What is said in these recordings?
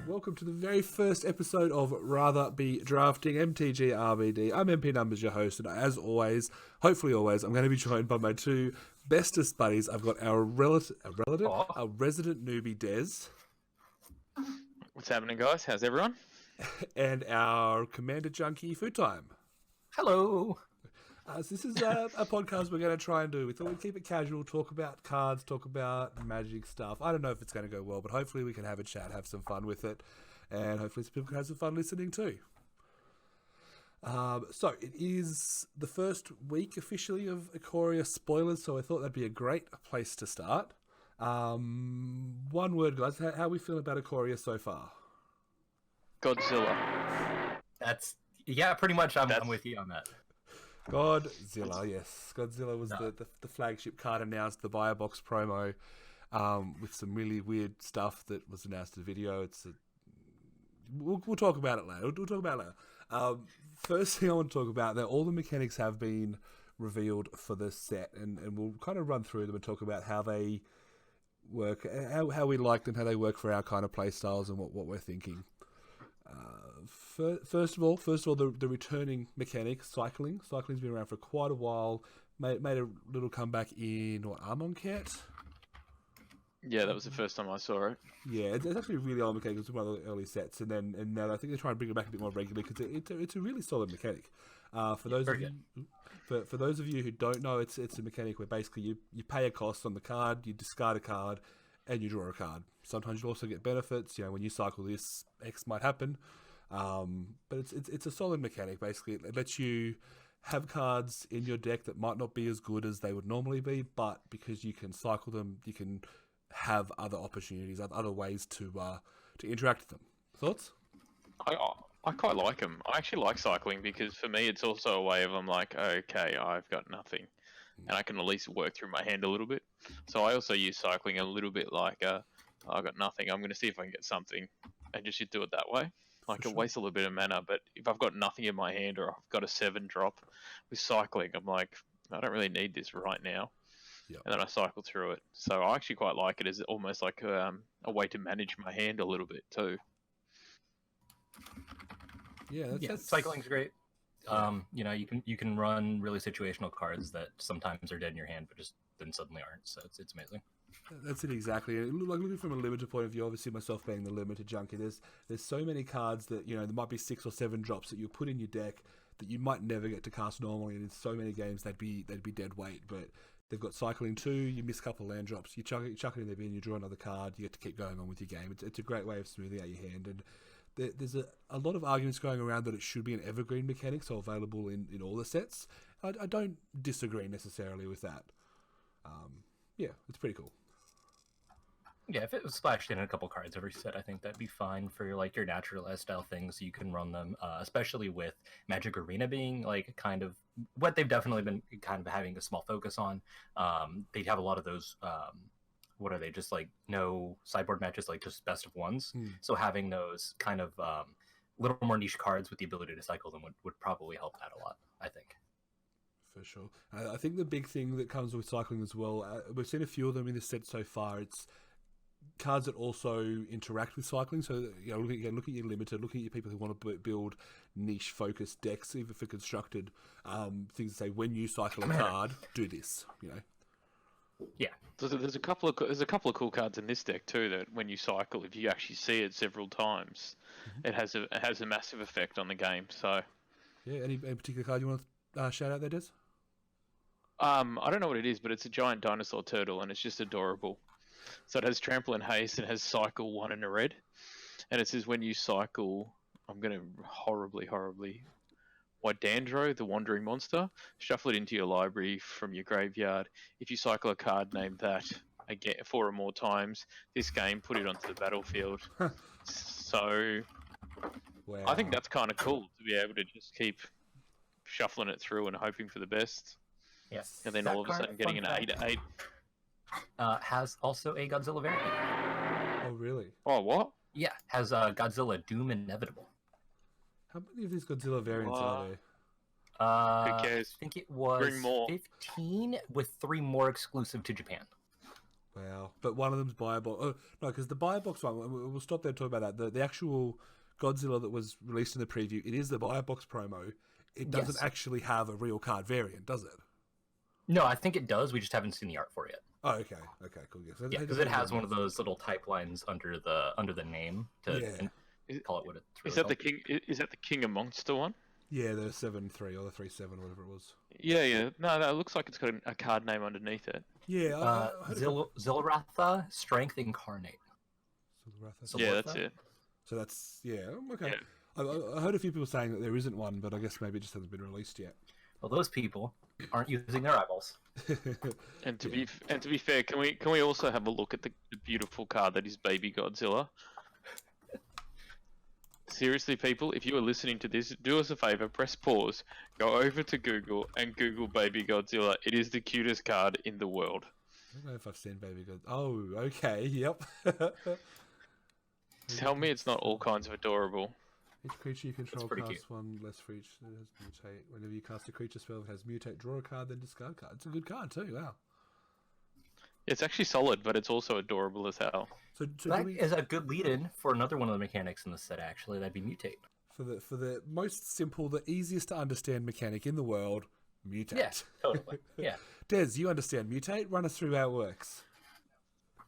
Welcome to the very first episode of Rather Be Drafting, MTG RBD. I'm MP Numbers, your host, and as always, hopefully always, I'm going to be joined by my two bestest buddies. I've got our our resident newbie Des. What's happening, guys? How's everyone? And our Commander Junkie Foodtime. Hello. So this is a podcast we're going to try and do. We thought we'd keep it casual, talk about cards, talk about magic stuff. I don't know if it's going to go well, but hopefully we can have a chat, have some fun with it, and hopefully some people can have some fun listening too. So it is the first week officially of Ikoria spoilers, so I thought that'd be a great place to start. One word, guys. How are we feeling about Ikoria so far? Godzilla. Pretty much. I'm with you on that. Godzilla, yes. Godzilla was the flagship card announced, the buy a box promo, with some really weird stuff that was announced in the video. We'll talk about it later. We'll talk about it later. First thing I want to talk about, that all the mechanics have been revealed for the set, and we'll kind of run through them and talk about how they work, how we like them, how they work for our kind of play styles, and what we're thinking. First of all, the returning mechanic, cycling. Cycling's been around for quite a while. Made a little comeback in Armoncat. Yeah, that was the first time I saw it. Yeah, it's actually a really old mechanic. It was one of the early sets, and now I think they're trying to bring it back a bit more regularly because it's a really solid mechanic. For those of you who don't know, it's a mechanic where basically you pay a cost on the card, you discard a card, and you draw a card. Sometimes you also get benefits. When you cycle this, X might happen. But it's a solid mechanic. Basically, it lets you have cards in your deck that might not be as good as they would normally be, but because you can cycle them, you can have other opportunities, other ways to interact with them. Thoughts? I quite like them. I actually like cycling because for me it's also a way of I'm like, okay, I've got nothing, and I can at least work through my hand a little bit. So I also use cycling a little bit like I've got nothing, I'm going to see if I can get something, and just do it that way. Like it wastes a little bit of mana, but if I've got nothing in my hand or I've got a 7-drop with cycling, I'm like, I don't really need this right now. Yep. And then I cycle through it. So I actually quite like it as almost like a way to manage my hand a little bit too. Yeah, cycling's great. You can run really situational cards that sometimes are dead in your hand, but just then suddenly aren't. So it's amazing. That's it exactly. Like looking from a limited point of view, obviously myself being the limited junkie, there's so many cards that there might be 6 or 7 drops that you put in your deck that you might never get to cast normally, and in so many games they'd be dead weight. But they've got cycling too. You miss a couple of land drops, you chuck it in their bin, you draw another card, you get to keep going on with your game. It's a great way of smoothing out your hand, and there's a lot of arguments going around that it should be an evergreen mechanic, so available in all the sets. I don't disagree necessarily with that. Yeah, it's pretty cool. Yeah, if it was splashed in a couple cards every set, I think that'd be fine for your naturalized style things. You can run them, especially with Magic Arena being kind of what they've definitely been kind of having a small focus on. They'd have a lot of those. What are they? Just no sideboard matches, just best of ones. So having those kind of little more niche cards with the ability to cycle them would probably help that a lot, I think. For sure. I think the big thing that comes with cycling as well, we've seen a few of them in this set so far. It's cards that also interact with cycling. So look at your limited, look at your people who want to build niche focused decks, even for constructed things that say when you cycle a card, do this. Yeah. There's a couple of cool cards in this deck too that when you cycle, if you actually see it several times, it has a massive effect on the game. So yeah, any particular card you want to shout out there, Des? I don't know what it is, but it's a giant dinosaur turtle, and it's just adorable. So it has trample and haste, and has cycle 1 and a red. And it says when you cycle, I'm going to horribly... Dandro, the wandering monster, shuffle it into your library from your graveyard. If you cycle a card named that again 4 or more times this game, put it onto the battlefield. So wow. I think that's kind of cool to be able to just keep shuffling it through and hoping for the best. Yes. And then all of a sudden getting an 8/8. Has also a Godzilla variant. Oh, really? Oh, what? Yeah, has Godzilla Doom Inevitable. How many of these Godzilla variants are there? Who cares? I think it was 15 with 3 more exclusive to Japan. Wow. But one of them's buy box. Oh, no, because the buy box one, we'll stop there and talk about that. The actual Godzilla that was released in the preview, it is the buy box promo. It doesn't actually have a real card variant, does it? No, I think it does. We just haven't seen the art for it yet. Oh, okay. Okay, cool. Yeah, because it has one of those little type lines under the name to call it what it's really Is that called. the king? Is that the King of Monster one? Yeah, the 7-3 or the 3-7, whatever it was. Yeah. No, it looks like it's got a card name underneath it. Yeah. Zilratha, Strength Incarnate. Yeah, that's it. So that's okay. Yeah. I heard a few people saying that there isn't one, but I guess maybe it just hasn't been released yet. Well, those people aren't using their eyeballs. And to be fair, can we also have a look at the beautiful card that is Baby Godzilla? Seriously, people, if you are listening to this, do us a favor, press pause, go over to Google and Google Baby Godzilla. It is the cutest card in the world. I don't know if I've seen Baby Godzilla. Oh, okay, yep. Tell me it's not all kinds of adorable. Each creature you control pretty casts cute. one less for each. It has mutate. Whenever you cast a creature spell, it has mutate. Draw a card, then discard a card. It's a good card too. Wow. It's actually solid, but it's also adorable as hell. So That is a good lead-in for another one of the mechanics in the set. Actually, that'd be mutate. for the most simple, the easiest to understand mechanic in the world, mutate. Yeah, totally. Yeah. Des, you understand mutate? Run us through how it works.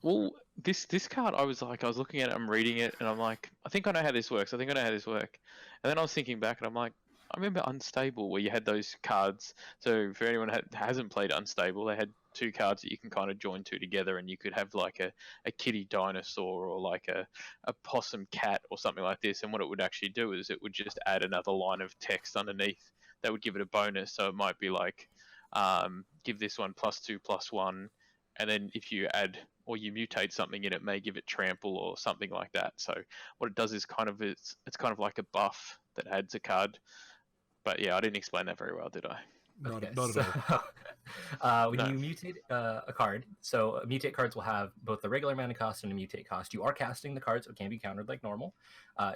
Well, this card, I was looking at it, I'm reading it, and I'm like, I think I know how this works. And then I was thinking back, and I'm like, I remember Unstable, where you had those cards. So for anyone that hasn't played Unstable, they had two cards that you can kind of join two together, and you could have like a kitty dinosaur or like a possum cat or something like this. And what it would actually do is it would just add another line of text underneath that would give it a bonus. So it might be like, give this one +2/+1, and then if you add or you mutate something in it, may give it trample or something like that. So what it does is it's kind of like a buff that adds a card. But yeah, I didn't explain that very well, did I? Not at all. When you mutate a card, so mutate cards will have both the regular mana cost and a mutate cost. You are casting the card, so it can be countered like normal.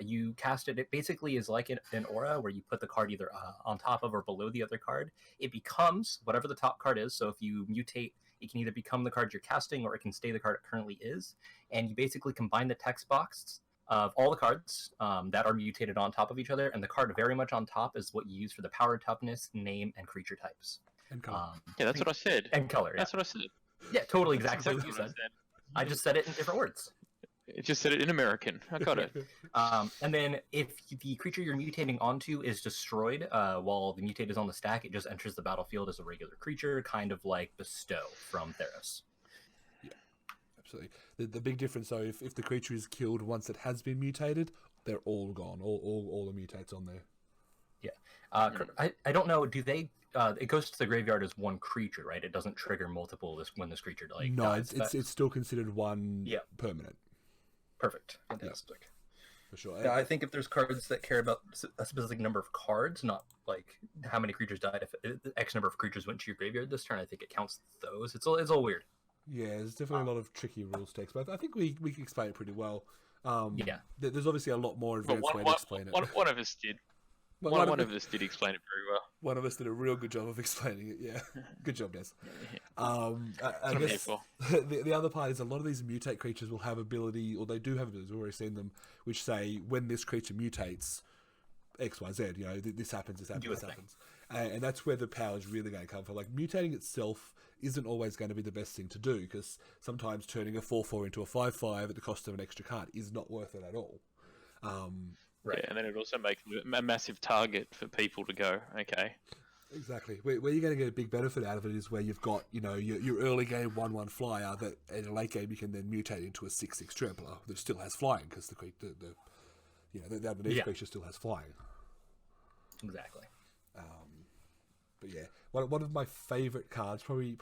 You cast it. It basically is like an aura where you put the card either on top of or below the other card. It becomes whatever the top card is. So if you mutate, it can either become the card you're casting or it can stay the card it currently is. And you basically combine the text box of all the cards that are mutated on top of each other, and the card very much on top is what you use for the power, toughness, name, and creature types. And color. Yeah, that's what I said. And color. That's what I said. Yeah, totally exactly what you said. I just said it in different words. It just said it in American. I got it. And then if the creature you're mutating onto is destroyed while the mutate is on the stack, it just enters the battlefield as a regular creature, kind of like Bestow from Theros. Absolutely. The big difference, though, if the creature is killed once it has been mutated, they're all gone. All the mutates on there. Yeah. I don't know. Do they? It goes to the graveyard as one creature, right? It doesn't trigger multiple when this creature dies. It's still considered one permanent. Perfect. Fantastic. For sure. Yeah, I think if there's cards that care about a specific number of cards, not like how many creatures died, if X number of creatures went to your graveyard this turn, I think it counts those. It's all weird. Yeah, there's definitely a lot of tricky rules text, but I think we can explain it pretty well. Yeah. There's obviously a lot more advanced way to explain it. One of us did. One of us did explain it very well. One of us did a real good job of explaining it, yeah. Good job, Des. I guess the other part is a lot of these mutate creatures will have ability, or they do have abilities, we've already seen them, which say when this creature mutates, X, Y, Z, this happens, this happens. And that's where the power is really going to come from. Like, mutating itself isn't always going to be the best thing to do, because sometimes turning a 4/4 into a 5/5 at the cost of an extra card is not worth it at all. Right, and then it also makes a massive target for people to go, okay. Exactly. Where you're going to get a big benefit out of it is where you've got, your early game 1/1 flyer that in a late game you can then mutate into a 6/6 trampler that still has flying, because the underneath creature still has flying. Exactly. But yeah, one of my favourite cards, probably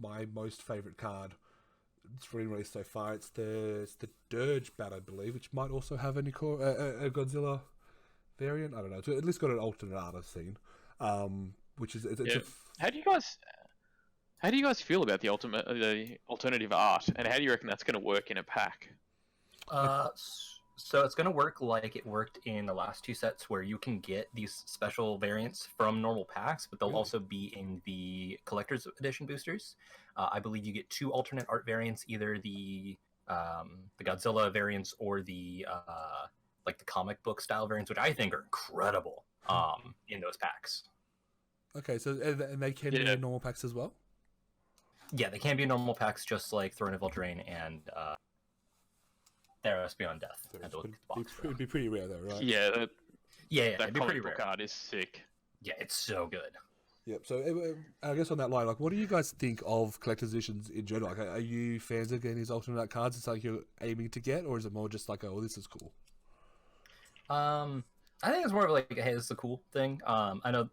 my most favourite card it's been released so far. It's the Dirge Bat, I believe, which might also have a Godzilla variant. I don't know. It's at least got an alternate art I've seen, which is How do you guys feel about the alternative art, and how do you reckon that's going to work in a pack? So it's going to work like it worked in the last two sets, where you can get these special variants from normal packs, but they'll Really? also be in the collector's edition boosters. I believe you get 2 alternate art variants, either the Godzilla variants or the like the comic book style variants, which I think are incredible in those packs. Okay, so and they can be in normal packs as well. Yeah, they can be normal packs, just like Throne of Eldraine and Theros Beyond Death. It'd be pretty rare though, right? Yeah, Yeah, that it'd be pretty comic book rare. art is sick. Yeah, it's so good. Yep. So I guess on that line, like, what do you guys think of collector's editions in general? Like, are you fans of getting these alternate art cards? It's like you're aiming to get, or is it more just like, oh, this is cool? I think it's more of like, hey, this is a cool thing. I know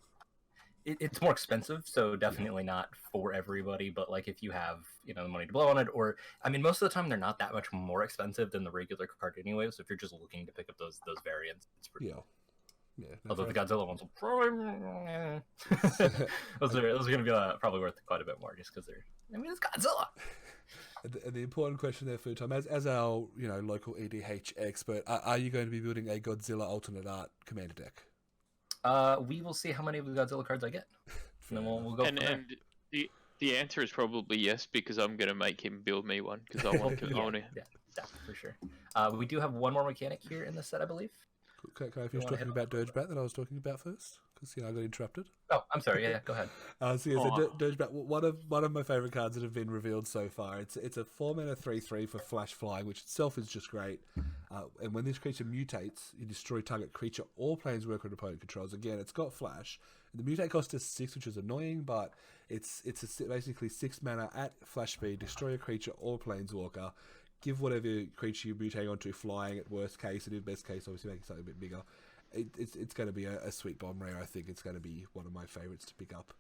it's more expensive, so definitely not for everybody. But like, if you have the money to blow on it, or I mean, most of the time they're not that much more expensive than the regular card anyway. So if you're just looking to pick up those variants, it's pretty. Yeah. Yeah. Although the Godzilla ones will probably those are going to be probably worth quite a bit more, just because it's Godzilla. And the important question there, Foodtime, as our local EDH expert, are you going to be building a Godzilla alternate art commander deck? We will see how many of the Godzilla cards I get, and then we'll go. And the answer is probably yes, because I'm going to make him build me one because I want to own it. Yeah, for sure. We do have one more mechanic here in this set, I believe. Can I finish talking about Dirgebat that I was talking about first? Because I got interrupted. Oh, I'm sorry. Yeah, go ahead. Dirgebat, one of my favorite cards that have been revealed so far. It's a 4-mana 3/3 for flash flying, which itself is just great. And when this creature mutates, you destroy target creature or planeswalker an opponent controls. Again, it's got flash. The mutate cost is 6, which is annoying, but it's basically 6 mana at flash speed. Destroy a creature or planeswalker. Give whatever creature you mutate onto flying at worst case, and in best case, obviously make it something a bit bigger. It's going to be a sweet bomb rare. I think it's going to be one of my favorites to pick up.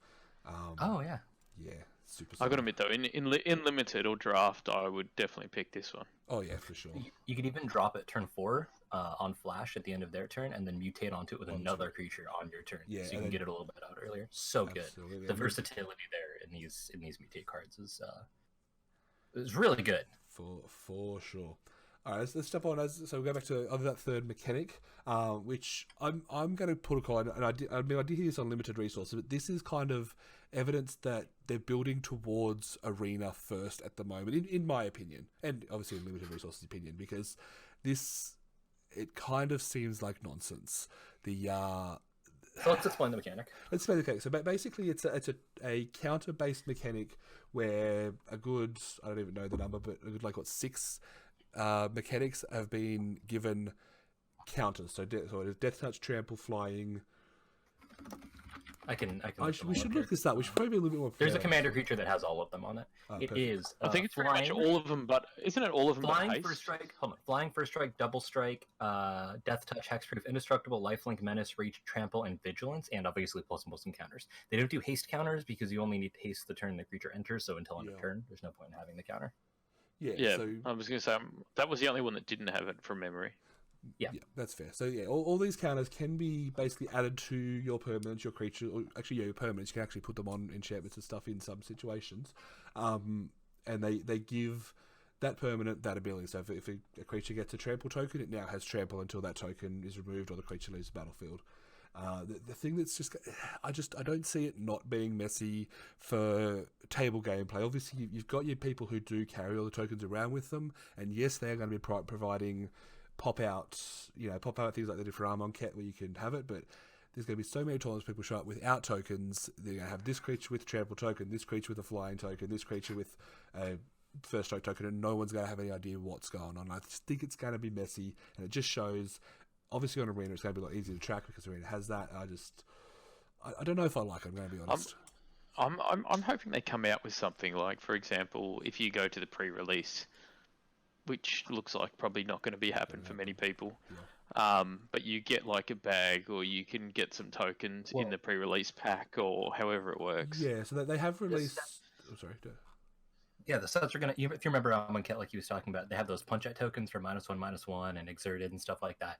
Yeah, I super. got to admit though, in limited or draft, I would definitely pick this one. Oh yeah, for sure. You could even drop it turn 4 on flash at the end of their turn, and then mutate onto it with another creature on your turn. Yeah, so you can get it a little bit out earlier. So absolutely. good. The versatility there in these mutate cards is really good. For sure. All right, let's step on. So we'll go back to that third mechanic, which I'm going to put a call on. And I did hear this on limited resources, but this is kind of evidence that they're building towards Arena first at the moment, in my opinion, and obviously in limited resources' opinion, because it kind of seems like nonsense. So let's explain the mechanic. Let's explain the mechanic. So basically, it's a counter-based mechanic where I don't even know the number, but a good 6 mechanics have been given counters. So it is Death Touch, Trample, Flying. I can We should look this up. We should probably be a little bit more. There's a commander creature that has all of them on it. Perfect. Is. I think it's pretty much all of them, but isn't it all of them? Flying first strike. Hold on. Flying first strike, double strike, Death Touch, Hexproof, Indestructible, Lifelink, Menace, Reach, Trample, and Vigilance, and obviously plus some counters. They don't do haste counters because you only need haste the turn the creature enters. So until end of turn, there's no point in having the counter. Yeah. So, I was going to say that was the only one that didn't have it from memory. Yeah, that's fair. So all these counters can be basically added to your permanents, your creature, or actually your permanents. You can actually put them on enchantments and stuff in some situations, and they give that permanent that ability. So if a creature gets a trample token, it now has trample until that token is removed or the creature leaves the battlefield. The thing that's just I don't see it not being messy for table gameplay. Obviously, you've got your people who do carry all the tokens around with them, and yes, they're going to be providing pop out things like they do for Armon Cat where you can have it, but there's going to be so many times people show up without tokens. They're going to have this creature with trample token, this creature with a flying token, this creature with a first strike token, and no one's going to have any idea what's going on. I just think it's going to be messy, and it just shows. Obviously on Arena it's going to be a lot easier to track because Arena has that. I don't know if I like it, I'm going to be honest. I'm hoping they come out with something like, for example, if you go to the pre-release, which looks like probably not going to be happen for many people. Yeah. But you get like a bag, or you can get some tokens in the pre-release pack, or however it works. Yeah, so they have released. Yeah, the sets are gonna. If you remember Ket, like he was talking about, they have those punch out tokens for -1/-1 and exerted and stuff like that.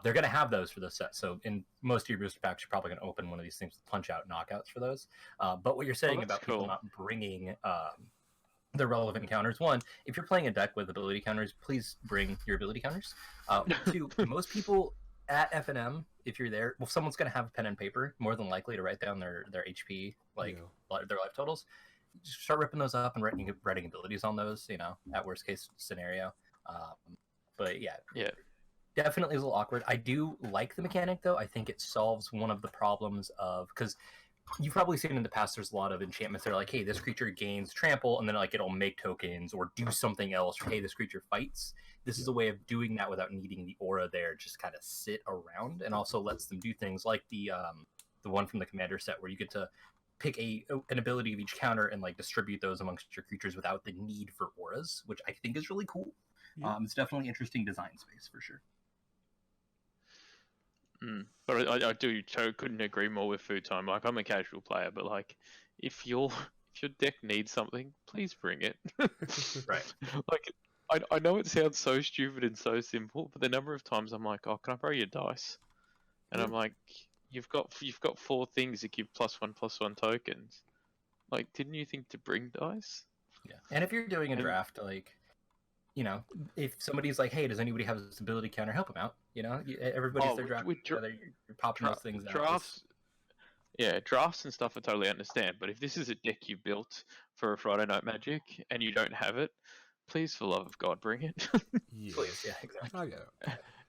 They're gonna have those for the set. So in most of your booster packs, you're probably gonna open one of these things with punch out knockouts for those. But what you're saying about people not bringing the relevant counters. One, if you're playing a deck with ability counters, please bring your ability counters. Two, most people at FNM, if you're there, well, someone's going to have a pen and paper, more than likely, to write down their HP, like their life totals. Just start ripping those up and writing abilities on those, at worst case scenario. But yeah, definitely is a little awkward. I do like the mechanic, though. I think it solves one of the problems of, because you've probably seen in the past, there's a lot of enchantments that are like, hey, this creature gains trample, and then like it'll make tokens or do something else, or hey, this creature fights. This is a way of doing that without needing the aura there, just kind of sit around, and also lets them do things like the one from the commander set where you get to pick an ability of each counter and like distribute those amongst your creatures without the need for auras, which I think is really cool. It's definitely interesting design space for sure. But I couldn't agree more with Foodtime. Like, I'm a casual player, but like, if your deck needs something, please bring it. Right. Like, I know it sounds so stupid and so simple, but the number of times I'm like, oh, can I borrow your dice? And I'm like, you've got 4 things that give +1/+1 tokens. Like, didn't you think to bring dice? Yeah. And if you're doing a draft, like, if somebody's like, hey, does anybody have this ability counter, help them out. Everybody's their draft together. You're popping those things out. Drafts and stuff I totally understand. But if this is a deck you built for a Friday Night Magic and you don't have it, please, for the love of God, bring it. Please, yeah, exactly. I get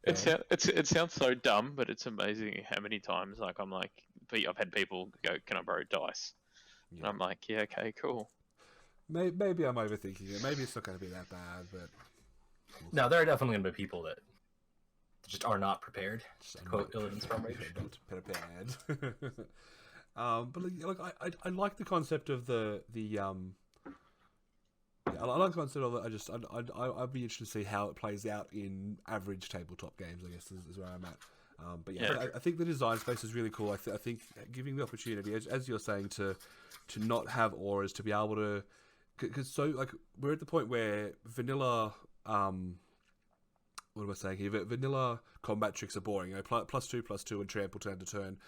it. It sounds so dumb, but it's amazing how many times I'm like, I've had people go, can I borrow dice? Yeah. And I'm like, yeah, okay, cool. Maybe I'm overthinking it. Maybe it's not going to be that bad, but... No, there are definitely going to be people that just are not prepared. To quote Illidan's from Rage. Not prepared. But I like the concept of the I like the concept of it. I'd be interested to see how it plays out in average tabletop games, I guess, is where I'm at. But I think the design space is really cool. I think giving the opportunity, as you're saying, to not have auras, to be able to... Because we're at the point where vanilla... what am I saying here? Vanilla combat tricks are boring. +2/+2 and trample turn to turn.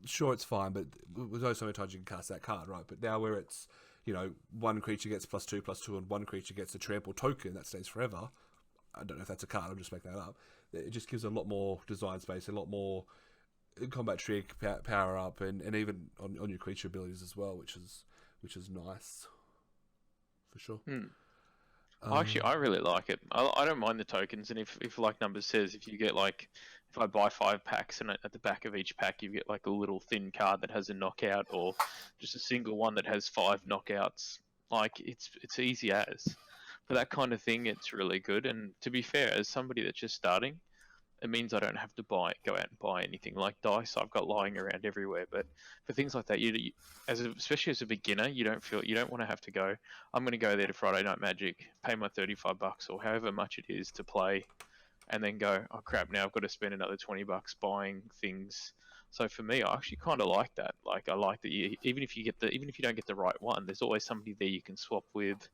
Sure, it's fine, but there's only so many times you can cast that card, right? But now where it's, one creature gets +2/+2 and one creature gets a trample token that stays forever. I don't know if that's a card. I'm just making that up. It just gives a lot more design space, a lot more combat trick, power up, and even on your creature abilities as well, which is nice for sure. Actually, I really like it. I don't mind the tokens, and if like Numbers says, if you get if I buy 5 packs and at the back of each pack you get like a little thin card that has a knockout, or just a single one that has 5 knockouts, like it's easy as. For that kind of thing, it's really good. And to be fair, as somebody that's just starting, it means I don't have to go out and buy anything like dice I've got lying around everywhere. But for things like that, especially as a beginner, you don't want to have to go, I'm going to go there to Friday Night Magic, pay my $35 or however much it is to play, and then go, oh crap, now I've got to spend another $20 buying things. So for me, I actually kind of like that. Like, I like that even if you don't get the right one, there's always somebody there you can swap with.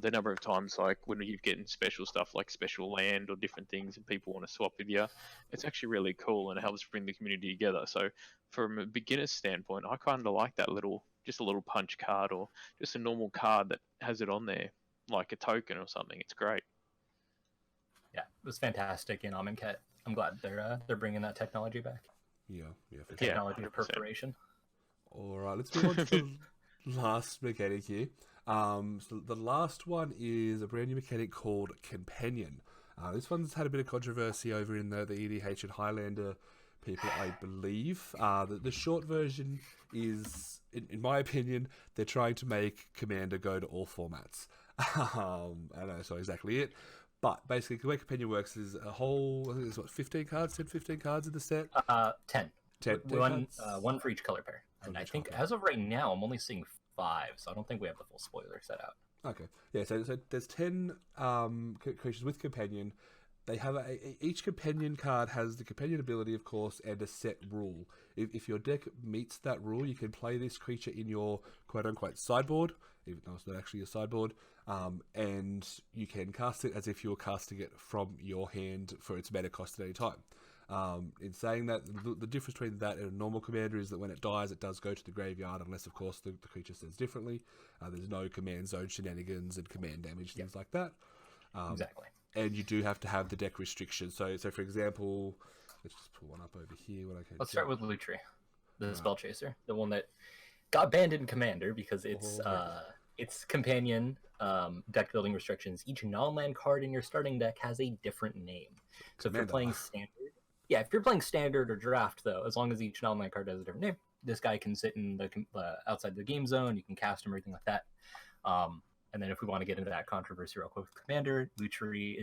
The number of times, like when you're getting special stuff like special land or different things and people want to swap with you, it's actually really cool and it helps bring the community together. So from a beginner's standpoint, I kind of like that just a little punch card or just a normal card that has it on there, like a token or something. It's great. Yeah, it was fantastic in Amonkhet. I'm glad they're bringing that technology back. Yeah, the technology of perforation. All right, let's move on to the last mechanic here. So the last one is a brand new mechanic called Companion. This one's had a bit of controversy over in the EDH and Highlander people, I believe. The short version is, in my opinion, they're trying to make Commander go to all formats. I know that's not exactly it. But basically, the way Companion works is a whole, I think there's 15 cards in the set? 10. 10 one for each color pair. And I think as of right now, I'm only seeing 5, so I don't think we have the full spoiler set out. Okay. Yeah, so there's 10 creatures with Companion. They have each Companion card has the Companion ability, of course, and a set rule. If your deck meets that rule, you can play this creature in your quote-unquote sideboard, even though it's not actually your sideboard, and you can cast it as if you were casting it from your hand for its mana cost at any time. In saying that, the difference between that and a normal commander is that when it dies, it does go to the graveyard, unless, of course, the creature says differently. There's no command zone shenanigans and command damage, things like that. Exactly. And you do have to have the deck restrictions. So for example, let's just pull one up over here. Let's start with Lutri, the spell chaser, the one that got banned in Commander because its companion deck building restrictions. Each non-land card in your starting deck has a different name. So if you're playing standard, if you're playing standard or draft, though, as long as each non-land card has a different name, this guy can sit in the outside the game zone. You can cast him, everything like that. And then if we want to get into that controversy real quick with Commander, Lutri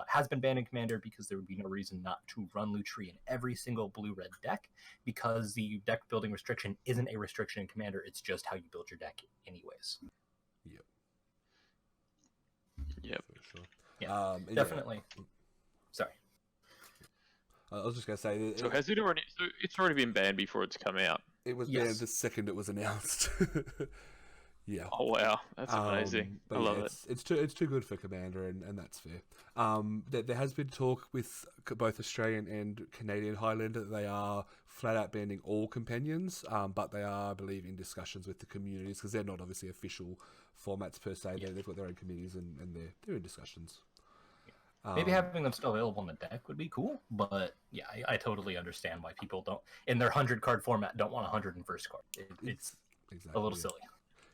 has been banned in Commander because there would be no reason not to run Lutri in every single blue-red deck, because the deck building restriction isn't a restriction in Commander. It's just how you build your deck anyways. Yep. For sure. Yeah, definitely. Sorry. I was just going to say... So has it already... So it's already been banned before it's come out? It was banned the second it was announced. Yeah. Oh wow, that's amazing. I love it. It's too good for Commander, and that's fair. There has been talk with both Australian and Canadian Highlander that they are flat out banning all companions, but they are, I believe, in discussions with the communities, because they're not obviously official formats per se. Yeah. They've got their own committees, and they're in discussions. Maybe having them still available on the deck would be cool, but yeah, I totally understand why people don't, in their 100-card format, don't want 101st card. It's exactly, a little silly.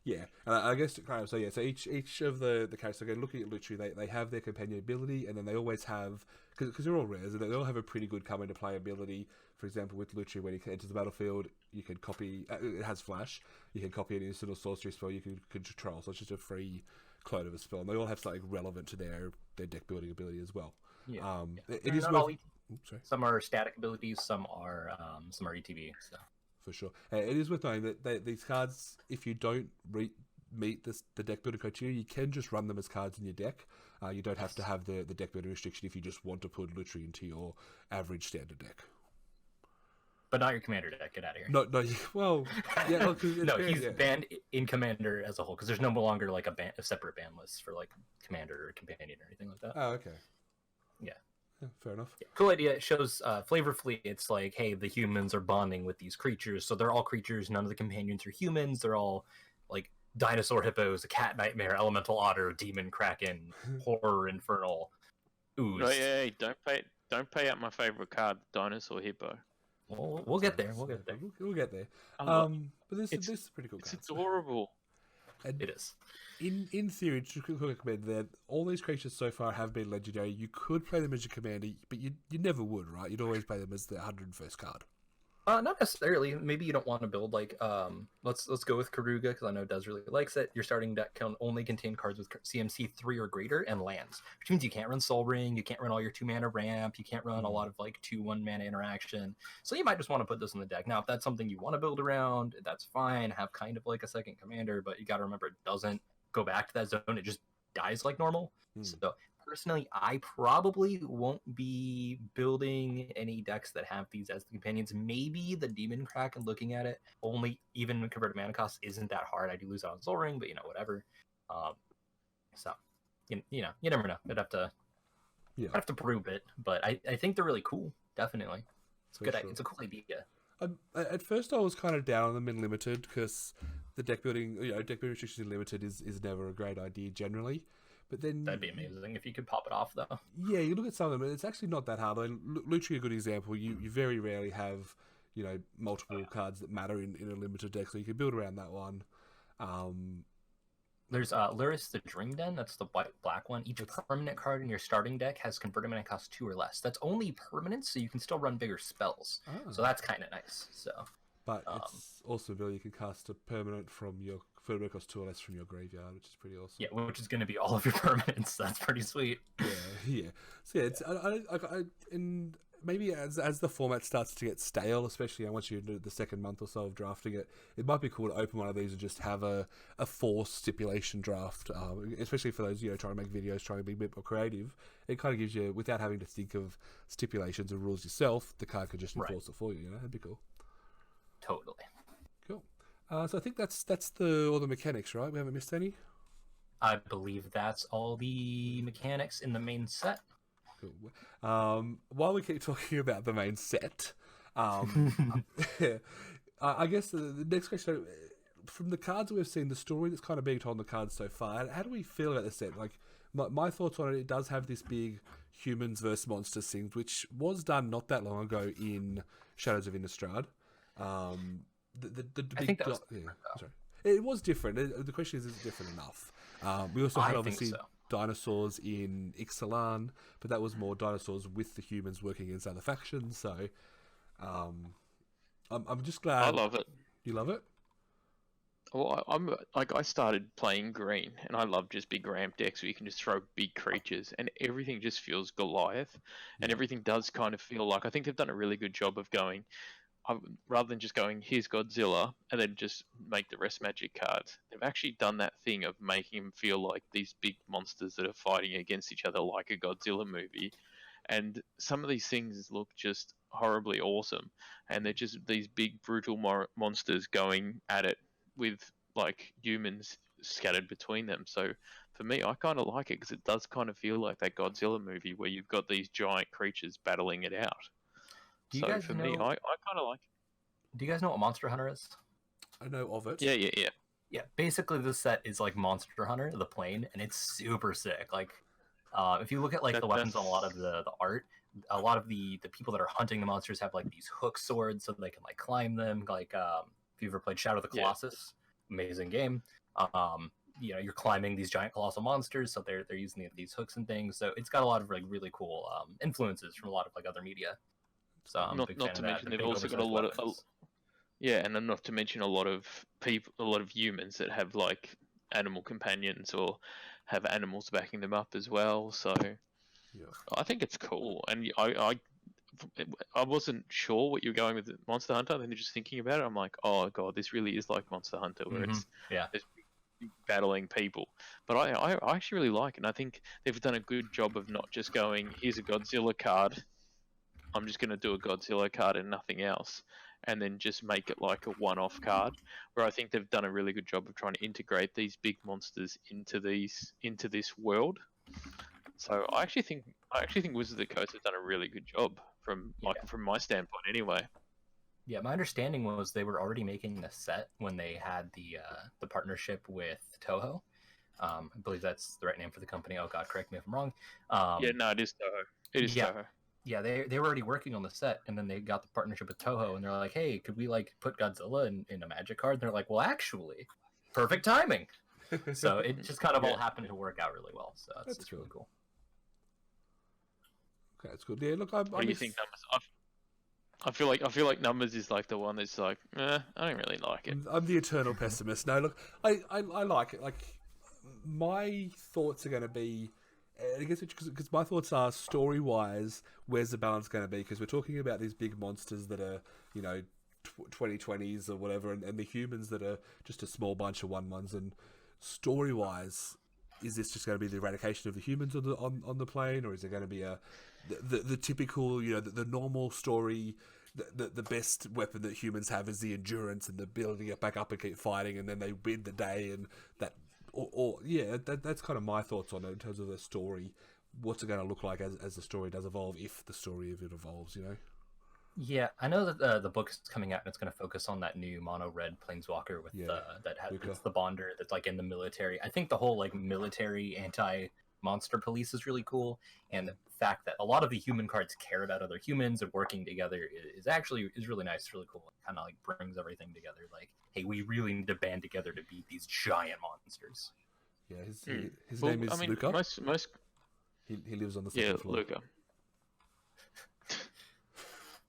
Yeah, and I guess kind of so each of the characters, again, looking at Lutri, they have their companion ability, and then they always have, because they're all rares, and they all have a pretty good come into play ability. For example, with Lutri, when he enters the battlefield, you can copy, it has flash, you can copy an instant or sorcery spell you can control, so it's just a free clone of a spell, and they all have something relevant to their deck building ability as well. Yeah, it is worth... Some are static abilities, some are ETB. So. For sure. It is worth knowing that these cards, if you don't meet the deck building criteria, you can just run them as cards in your deck. You don't have to have the deck building restriction if you just want to put Lutri into your average standard deck. But not your Commander deck. Get out of here. No. Well, yeah. Look, no, he's banned in Commander as a whole, because there's no longer like a separate ban list for like Commander or Companion or anything like that. Oh, okay. Yeah. Fair enough. Yeah, cool idea. It shows flavorfully. It's like, hey, the humans are bonding with these creatures, so they're all creatures. None of the companions are humans. They're all like dinosaur hippos, a cat nightmare, elemental otter, demon kraken, horror infernal ooze. Oh yeah, don't pay out my favorite card, dinosaur hippo. We'll get there. We'll get there. We'll get there. But this is a pretty cool card. It's adorable. And it is. In theory, to recommend that all these creatures so far have been legendary. You could play them as your commander, but you never would, right? You'd always play them as the 101st card. Not necessarily. Maybe you don't want to build like let's go with Karuga, because I know Dez really likes it. Your starting deck can only contain cards with CMC 3 or greater and lands, which means you can't run Soul Ring, you can't run all your 2-mana ramp, you can't run a lot of like 2-1 mana interaction. So you might just want to put this in the deck. Now, if that's something you want to build around, that's fine. Have kind of like a second commander, but you got to remember it doesn't go back to that zone. It just dies like normal. So personally, I probably won't be building any decks that have these as the companions. Maybe the Demon Kraken, looking at it, only even converted mana cost isn't that hard. I do lose out on Soul Ring, but whatever. So you never know. I'd have to prove it, but I think they're really cool. Definitely, it's good. Sure. It's a cool idea. At first, I was kind of down on them in limited, because the deck building restrictions in limited is never a great idea generally. But then that'd be amazing if you could pop it off, though. Yeah, you look at some of them, and it's actually not that hard. I mean, Lutri, a good example. You very rarely have multiple cards that matter in a limited deck, so you can build around that one. There's Lyris the Dream Den. That's the black one. Each permanent card in your starting deck has converted mana cost 2 or less. That's only permanent, so you can still run bigger spells. Oh. So that's kind of nice. So, but it's also ability you can cast a permanent from your converted cost 2 or less from your graveyard, which is pretty awesome. Yeah, which is going to be all of your permanents. That's pretty sweet. Yeah. So yeah, it's and maybe as the format starts to get stale, especially once you're into the second month or so of drafting it, it might be cool to open one of these and just have a forced stipulation draft, especially for those trying to make videos, trying to be a bit more creative. It kind of gives you, without having to think of stipulations and rules yourself, the card could just enforce it for you. That'd be cool. Totally. Cool. So I think that's all the mechanics, right? We haven't missed any. I believe that's all the mechanics in the main set. While we keep talking about the main set, I guess the next question, from the cards that we've seen, the story that's kind of being told on the cards so far, how do we feel about the set? Like, my thoughts on it, it does have this big humans versus monsters thing, which was done not that long ago in Shadows of Innistrad. The big I think that was sorry. It was different. The question is it different enough? We also had obviously dinosaurs in Ixalan, but that was more dinosaurs with the humans working against other factions. So, I'm just glad. I love it. You love it? Well, I'm like, I started playing green, and I love just big ramp decks where you can just throw big creatures, and everything just feels Goliath, and everything does kind of feel like, I think they've done a really good job of going, rather than just going, here's Godzilla, and then just make the rest magic cards. They've actually done that thing of making them feel like these big monsters that are fighting against each other like a Godzilla movie. And some of these things look just horribly awesome, and they're just these big brutal monsters going at it with like humans scattered between them. So for me, I kind of like it because it does kind of feel like that Godzilla movie where you've got these giant creatures battling it out. Do you guys for know, me, I kind of like it. Do you guys know what Monster Hunter is? I know of it. Yeah. Yeah, basically this set is like Monster Hunter, the plane, and it's super sick. Like, if you look at like the weapons on a lot of the art, a lot of the people that are hunting the monsters have like these hook swords so they can like climb them. Like, if you've ever played Shadow of the Colossus, amazing game. You know, you're climbing these giant colossal monsters, so they're using these hooks and things. So it's got a lot of like really cool influences from a lot of like other media. So I'm a big fan not to of that. mention they've also got a lot of and then not to mention a lot of people, a lot of humans that have like animal companions or have animals backing them up as well. So I think it's cool, and I wasn't sure what you were going with Monster Hunter. Then just thinking about it, I'm like, oh god, this really is like Monster Hunter, where it's battling people. But I actually really like it, and I think they've done a good job of not just going, here's a Godzilla card, I'm just going to do a Godzilla card and nothing else, and then just make it like a one-off card. Where I think they've done a really good job of trying to integrate these big monsters into this world. So I actually think Wizards of the Coast have done a really good job from my standpoint, anyway. Yeah, my understanding was they were already making the set when they had the partnership with Toho. I believe that's the right name for the company. Oh god, correct me if I'm wrong. It is Toho. It is Toho. Yeah, they were already working on the set, and then they got the partnership with Toho, and they're like, hey, could we like put Godzilla in a Magic card? And they're like, well, actually, perfect timing. So it just kind of all happened to work out really well. So it's really cool. Okay, that's good. Yeah, look, what do you think, Numbers? I feel like Numbers is like the one that's like, I don't really like it. I'm the eternal pessimist. No, look, I like it. Like, my thoughts are going to be, I guess, because my thoughts are story-wise, where's the balance going to be? Because we're talking about these big monsters that are, 2020s or whatever, and the humans that are just a small bunch of 1/1s. And story-wise, is this just going to be the eradication of the humans on the plane, or is it going to be the typical, the normal story? The best weapon that humans have is the endurance and the ability to get back up and keep fighting, and then they win the day, and that. That's kind of my thoughts on it in terms of the story. What's it going to look like as the story does evolve, if the story of it evolves, Yeah, I know that the book is coming out and it's going to focus on that new mono red planeswalker with it's the bonder that's like in the military. I think the whole like military anti-monster police is really cool, and the fact that a lot of the human cards care about other humans and working together is really nice. It's really cool. It kind of like brings everything together. Like, hey, we really need to band together to beat these giant monsters. Yeah, his name is Luca. He lives on the second floor. Luca.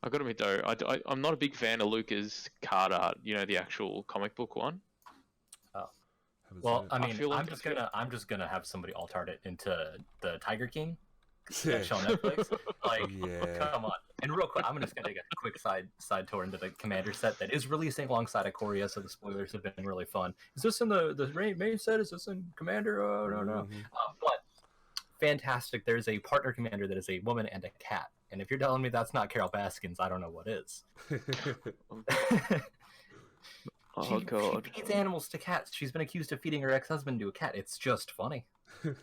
I gotta admit though, I'm not a big fan of Luca's card art. The actual comic book one. Oh, well, I mean, I'm just gonna have somebody alt art it into the Tiger King. Show on Netflix. Like, come on. And real quick, I'm just gonna take a quick side tour into the Commander set that is releasing alongside Ikoria, so the spoilers have been really fun. Is this in the main set? Is this in Commander? Oh no. But fantastic. There's a partner commander that is a woman and a cat. And if you're telling me that's not Carol Baskins, I don't know what is. Oh god. She feeds animals to cats. She's been accused of feeding her ex-husband to a cat. It's just funny. All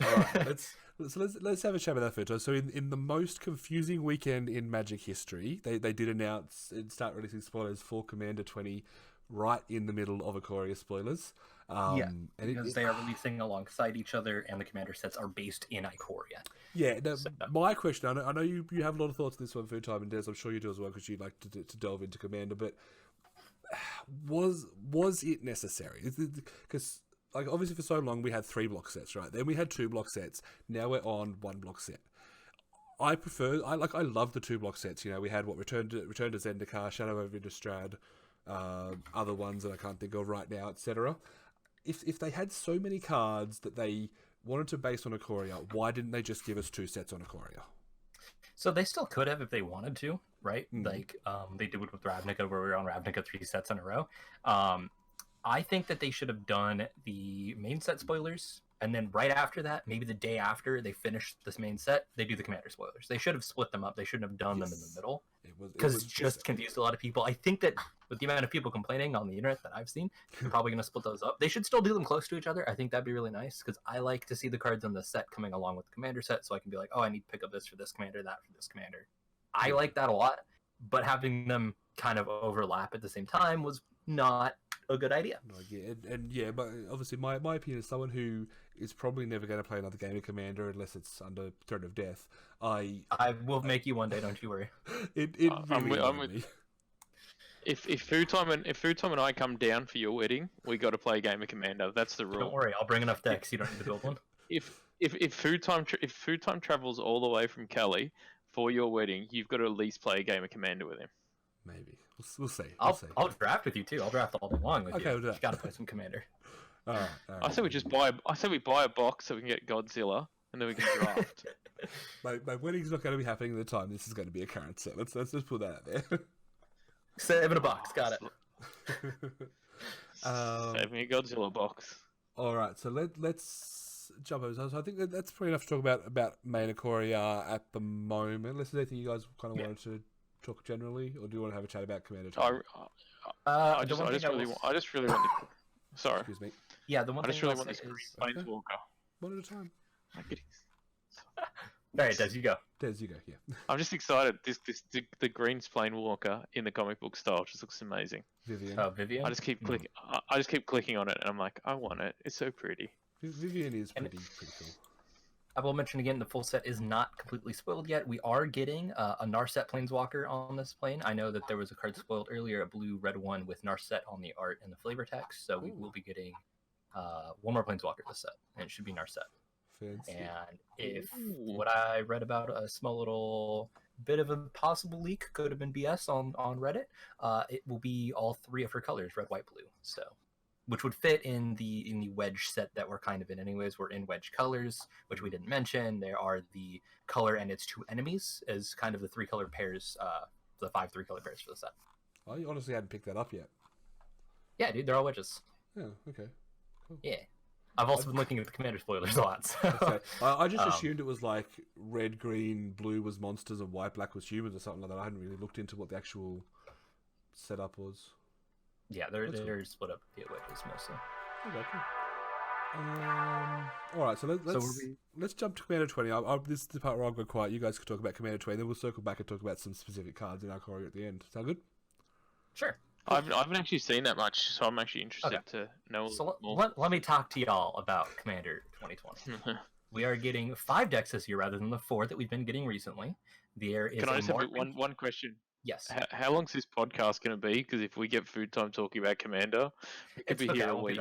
right, let's have a chat about that first. So in the most confusing weekend in Magic history, they did announce and start releasing spoilers for Commander 20 right in the middle of Ikoria spoilers. Because they are releasing alongside each other, and the commander sets are based in Ikoria. Yeah, my question, I know you have a lot of thoughts on this one, Foodtime, and Des, I'm sure you do as well, because you like to delve into Commander, but was it necessary? Because like obviously for so long we had 3 block sets, right? Then we had 2 block sets. Now we're on 1 block set. I love the 2 block sets. You know, we had Return to Zendikar, Shadow over Innistrad, other ones that I can't think of right now, etc. If they had so many cards that they wanted to base on Ikoria, why didn't they just give us 2 sets on Ikoria? So they still could have if they wanted to, right? Like they did it with Ravnica, where we were on Ravnica 3 sets in a row. I think that they should have done the main set spoilers, and then right after that, maybe the day after they finish this main set, they do the commander spoilers. They should have split them up. They shouldn't have done them in the middle, because it just confused a lot of people. I think that with the amount of people complaining on the internet that I've seen, they're probably going to split those up. They should still do them close to each other. I think that'd be really nice, because I like to see the cards in the set coming along with the commander set, so I can be like, oh, I need to pick up this for this commander, that for this commander. I like that a lot, but having them kind of overlap at the same time was not a good idea. But obviously my opinion is someone who is probably never going to play another game of Commander unless it's under threat of death. I will make you one day, don't you worry. I'm with me. If Foodtime and I come down for your wedding, we got to play a game of Commander. That's the rule. Don't worry, I'll bring enough decks. You don't need to build one. If Foodtime travels all the way from Cali for your wedding, you've got to at least play a game of Commander with him. Maybe we'll see. I'll draft with you too. I'll draft all day long with you. We'll do that. You gotta play some Commander. All right. I say we buy a box so we can get Godzilla, and then we can draft. My wedding's not going to be happening at the time this is going to be a current set. Let's just put that out there. $7 a box. Got it. Save me a Godzilla box. All right, so let's jump over. So I think that's pretty enough to talk about main Ikoria at the moment. Unless there's anything you guys kind of wanted to talk generally, or do you want to have a chat about Commander? I just really want to. Sorry. Excuse me. Yeah, the one I just thing really want this Planeswalker. One at a time. All right, Des, you go. Des, you go. Yeah. I'm just excited. The green Planeswalker in the comic book style just looks amazing. Vivian. Oh, Vivian. I just keep clicking. I just keep clicking on it, and I'm like, I want it. It's so pretty. Vivian is pretty cool. I will mention again, the full set is not completely spoiled yet. We are getting a Narset Planeswalker on this plane. I know that there was a card spoiled earlier, a blue-red one with Narset on the art and the flavor text, so we will be getting one more Planeswalker this set, and it should be Narset. Fancy. And if what I read about a small little bit of a possible leak could have been BS on Reddit, it will be all 3 of her colors, red, white, blue. So, which would fit in the wedge set that we're kind of in anyways. We're in wedge colors, which we didn't mention. There are the color and its 2 enemies as kind of the 3 color pairs, the 5 3-color pairs for the set. I honestly hadn't picked that up yet. Yeah, dude, they're all wedges. Yeah, okay. Cool. Yeah. I've also been looking at the Commander spoilers a lot. So. Okay. I just assumed it was like red, green, blue was monsters and white, black was humans or something like that. I hadn't really looked into what the actual setup was. Yeah, they're split up via wedges mostly. Okay, cool. All right, so let's jump to Commander 20. This is the part where I'll go quiet. You guys can talk about Commander 20, then we'll circle back and talk about some specific cards in Ikoria at the end. Sound good? Sure. I haven't actually seen that much, so I'm actually interested to know more. Let me talk to y'all about Commander 2020. We are getting 5 decks this year rather than the 4 that we've been getting recently. Can I just have one question? Yes. How long's this podcast going to be? Because if we get Foodtime talking about Commander, it could be here a week.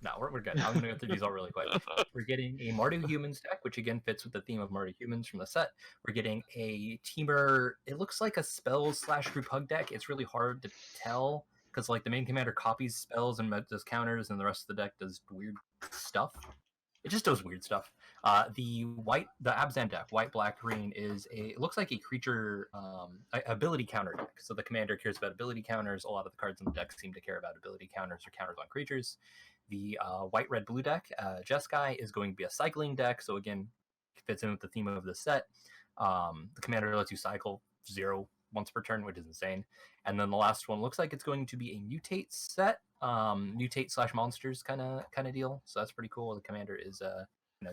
No, we're good. I'm going to go through these all really quick. We're getting a Mardu Humans deck, which again fits with the theme of Mardu Humans from the set. We're getting a Teamer. It looks like a spells/group hug deck. It's really hard to tell because like the main commander copies spells and does counters, and the rest of the deck does weird stuff. It just does weird stuff. The Abzan deck, white, black, green, it looks like a creature ability counter deck. So the commander cares about ability counters. A lot of the cards in the deck seem to care about ability counters or counters on creatures. The white, red, blue deck, Jeskai, is going to be a cycling deck. So again, fits in with the theme of the set. The commander lets you cycle 0 once per turn, which is insane. And then the last one looks like it's going to be a mutate set, mutate/monsters kind of deal. So that's pretty cool. The commander is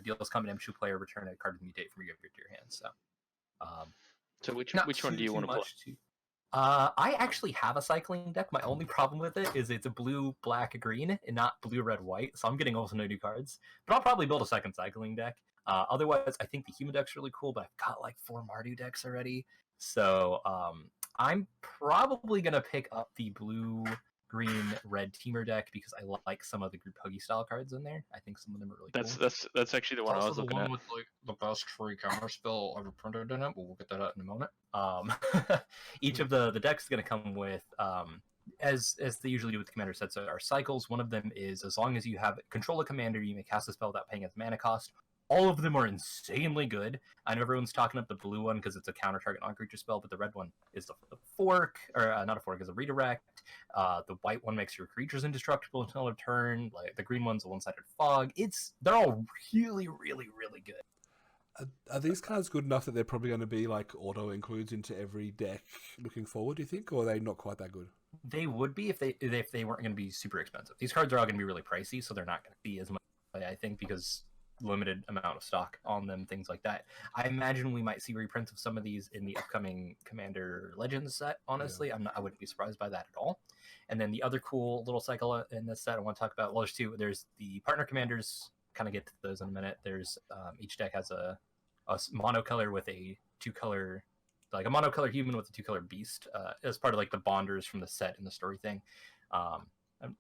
deals combat damage to player, return a card with mutate from your graveyard to your hand. So which one do you want to play? I actually have a cycling deck. My only problem with it is it's a blue, black, green, and not blue, red, white. So I'm getting also no new cards. But I'll probably build a second cycling deck. Otherwise, I think the human deck's really cool, but I've got like 4 Mardu decks already. So I'm probably going to pick up the blue, green, red teamer deck because I like some of the group huggy style cards in there. I think some of them are really cool. That's actually the one I was looking at. With like the best free counter spell ever printed in it, but we'll get that out in a moment. Each of the decks is going to come with as they usually do with commander sets are cycles. One of them is as long as you have control a commander, you may cast a spell without paying its mana cost. All of them are insanely good. I know everyone's talking up the blue one because it's a counter target non-creature spell, but the red one is a fork, or not a fork, is a redirect. The white one makes your creatures indestructible until a turn. Like the green one's a one-sided fog. They're all really, really, really good. Are these cards good enough that they're probably going to be like auto includes into every deck looking forward, do you think, or are they not quite that good? They would be if they weren't going to be super expensive. These cards are all going to be really pricey, so they're not going to be as much, I think, because limited amount of stock on them, things like that. I imagine we might see reprints of some of these in the upcoming Commander Legends set, honestly. Yeah. I wouldn't be surprised by that at all. And then the other cool little cycle in this set I want to talk about, well, there's 2. There's the partner commanders, kind of get to those in a minute. There's each deck has a monocolor with a 2-color, like a monocolor human with a 2-color beast as part of like the bonders from the set and the story thing. I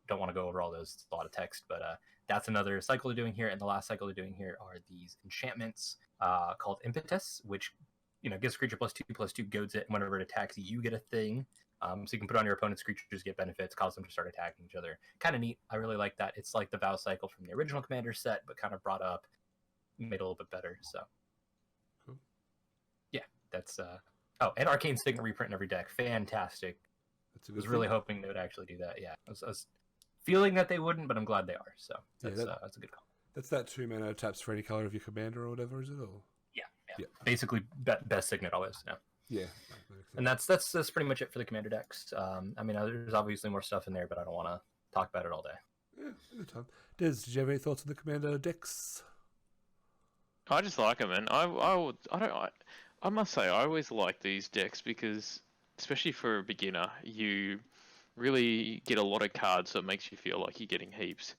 don't want to go over all those, it's a lot of text, but that's another cycle they're doing here. And the last cycle they're doing here are these enchantments called Impetus, which gives a creature +2/+2, goads it, and whenever it attacks, you get a thing. So you can put on your opponent's creatures, get benefits, cause them to start attacking each other. Kind of neat. I really like that. It's like the Vow cycle from the original Commander set, but kind of brought up, made it a little bit better. So, cool. Yeah, that's. And Arcane Signet reprint in every deck. Fantastic. I was really hoping they would actually do that. Yeah, I was feeling that they wouldn't, but I'm glad they are. So that's a good call. That's that 2 mana taps for any color of your commander or whatever, is it? Or yeah. Basically, best signet always. Yeah. Yeah. And that's pretty much it for the commander decks. I mean, there's obviously more stuff in there, but I don't want to talk about it all day. Yeah, good time. Des, did you have any thoughts on the commander decks? I just like them, and I must say I always like these decks because, especially for a beginner, you really get a lot of cards, so it makes you feel like you're getting heaps.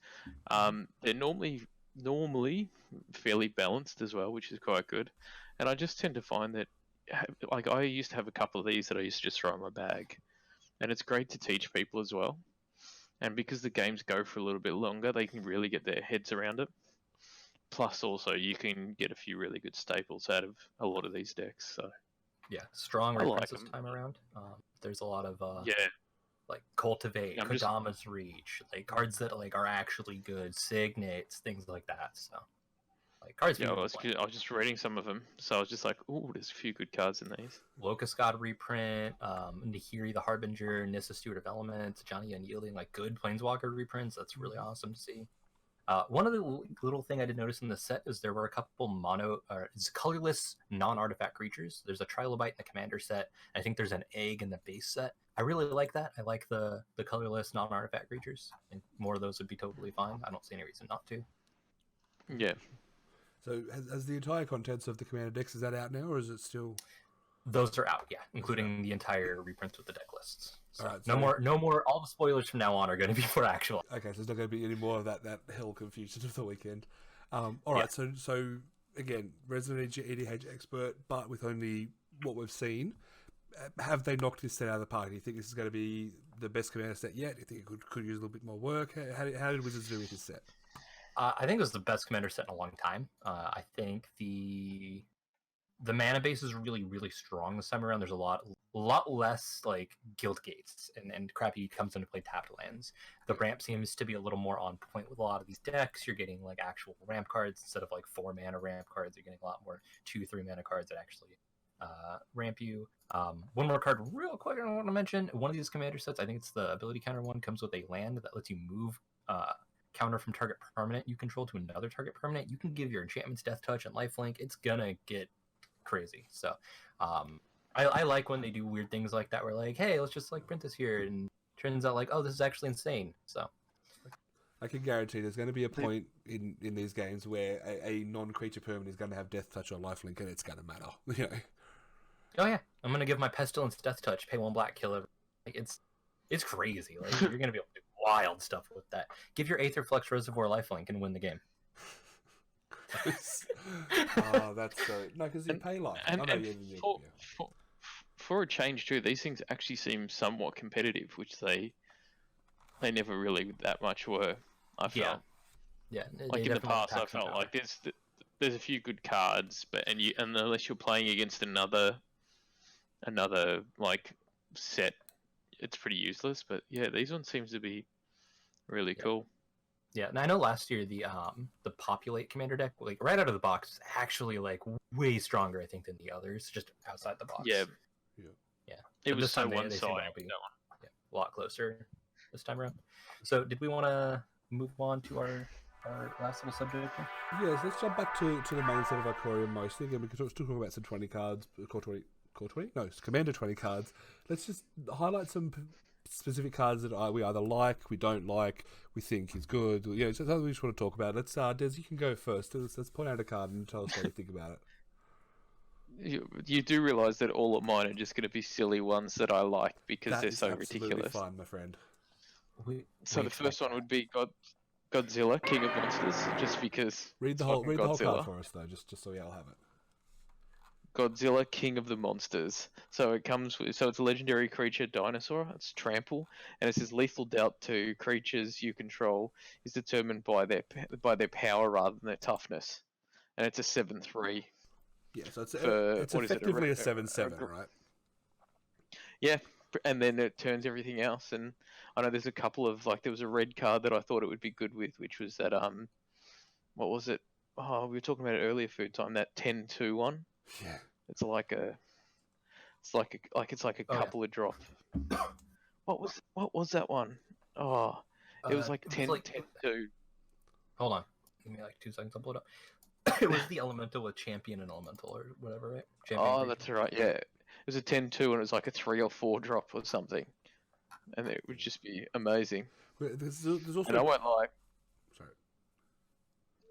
They're normally fairly balanced as well, which is quite good. And I just tend to find that, like, I used to have a couple of these that I used to just throw in my bag, and it's great to teach people as well. And because the games go for a little bit longer, they can really get their heads around it. Plus, also, you can get a few really good staples out of a lot of these decks. So yeah, strong reprints this time around. There's a lot of like Cultivate, Kodama's Reach, like cards that like are actually good, Signets, things like that. So like cards. Yeah, I was just reading some of them, so I was just like, "Ooh, there's a few good cards in these." Locust God reprint, Nahiri the Harbinger, Nissa Steward of Elements, Johnny Unyielding, like good Planeswalker reprints. That's really awesome to see. One of the little thing I did notice in the set is there were a couple colorless non-artifact creatures. There's a Trilobite in the commander set. I think there's an egg in the base set. I really like that. I like the colorless non-artifact creatures. I think more of those would be totally fine. I don't see any reason not to. Yeah. So has the entire contents of the commander decks, is that out now, or is it still? Those are out, yeah, including the entire reprints with the deck lists. So all right, no more. All the spoilers from now on are going to be for actual. Okay, so there's not going to be any more of that hell confusion of the weekend. All right, so again, resident EDH expert, but with only what we've seen, have they knocked this set out of the park? Do you think this is going to be the best commander set yet? Do you think it could use a little bit more work? How did Wizards do with this set? I think it was the best commander set in a long time. I think the mana base is really, really strong this time around. There's a lot less like guild gates and crappy comes into play tapped lands. The ramp seems to be a little more on point with a lot of these decks. You're getting like actual ramp cards instead of like 4 mana ramp cards. You're getting a lot more 2-3 mana cards that actually ramp you. One more card real quick I want to mention. One of these commander sets, I think it's the ability counter one, comes with a land that lets you move counter from target permanent you control to another target permanent. You can give your enchantments Death Touch and Lifelink. It's gonna get crazy. So I like when they do weird things like that. Where like, hey, let's just like print this here, and turns out like, oh, this is actually insane. So I can guarantee there's going to be a point in these games where a non-creature permanent is going to have Death Touch or Lifelink, and it's going to matter. You know. oh yeah, I'm gonna give my Pestilence Death Touch, pay 1 black, kill it. Like it's crazy. Like you're gonna be able to do wild stuff with that. Give your Aetherflux Reservoir Lifelink and win the game. Oh, that's so no, because you pay life. For a change too, these things actually seem somewhat competitive, which they never really that much were. I felt. Yeah. Like in the past, I felt like there's a few good cards, but and unless you're playing against another like set, it's pretty useless. But yeah, these ones seems to be really cool. Yeah, and I know last year the Populate Commander deck, like right out of the box, is actually like way stronger, I think, than the others, just outside the box. Yeah. It was so one-sided. Yeah, a lot closer this time around. So, did we want to move on to our last little subject? Yes, let's jump back to the main set of Ikoria mostly. Again, we can still talk about some 20 cards, core 20? No, it's Commander 20 cards. Let's just highlight some specific cards that we either like, we don't like, we think is good. Yeah, it's something we just want to talk about. Let's, Des, you can go first. Let's point out a card and tell us what you think about it. You do realise that all of mine are just going to be silly ones that I like because they're so ridiculous. Fine, my friend. So the first one would be Godzilla, King of Monsters, just because. Read the whole card for us though, just so we all have it. Godzilla, King of the Monsters. So it's a legendary creature, dinosaur. It's trample, and it says lethal dealt to creatures you control is determined by their power rather than their toughness, and it's a 7/3. Yeah, so it's effectively a 7/7, right? Yeah, and then it turns everything else. And I know there's a couple of there was a red card that I thought it would be good with, which was that what was it? Oh, we were talking about it earlier, Foodtime. That 10/2 one. Yeah. It's like a couple of drop. What was that one? Oh, it was like 10/2. Hold on, give me like 2 seconds. I'll pull it up. It was the elemental with champion and elemental or whatever, right? Champion that's right. Yeah, it was a 10/2 and it was like a 3 or 4 drop or something, and it would just be amazing. There's also... And I won't lie. Sorry.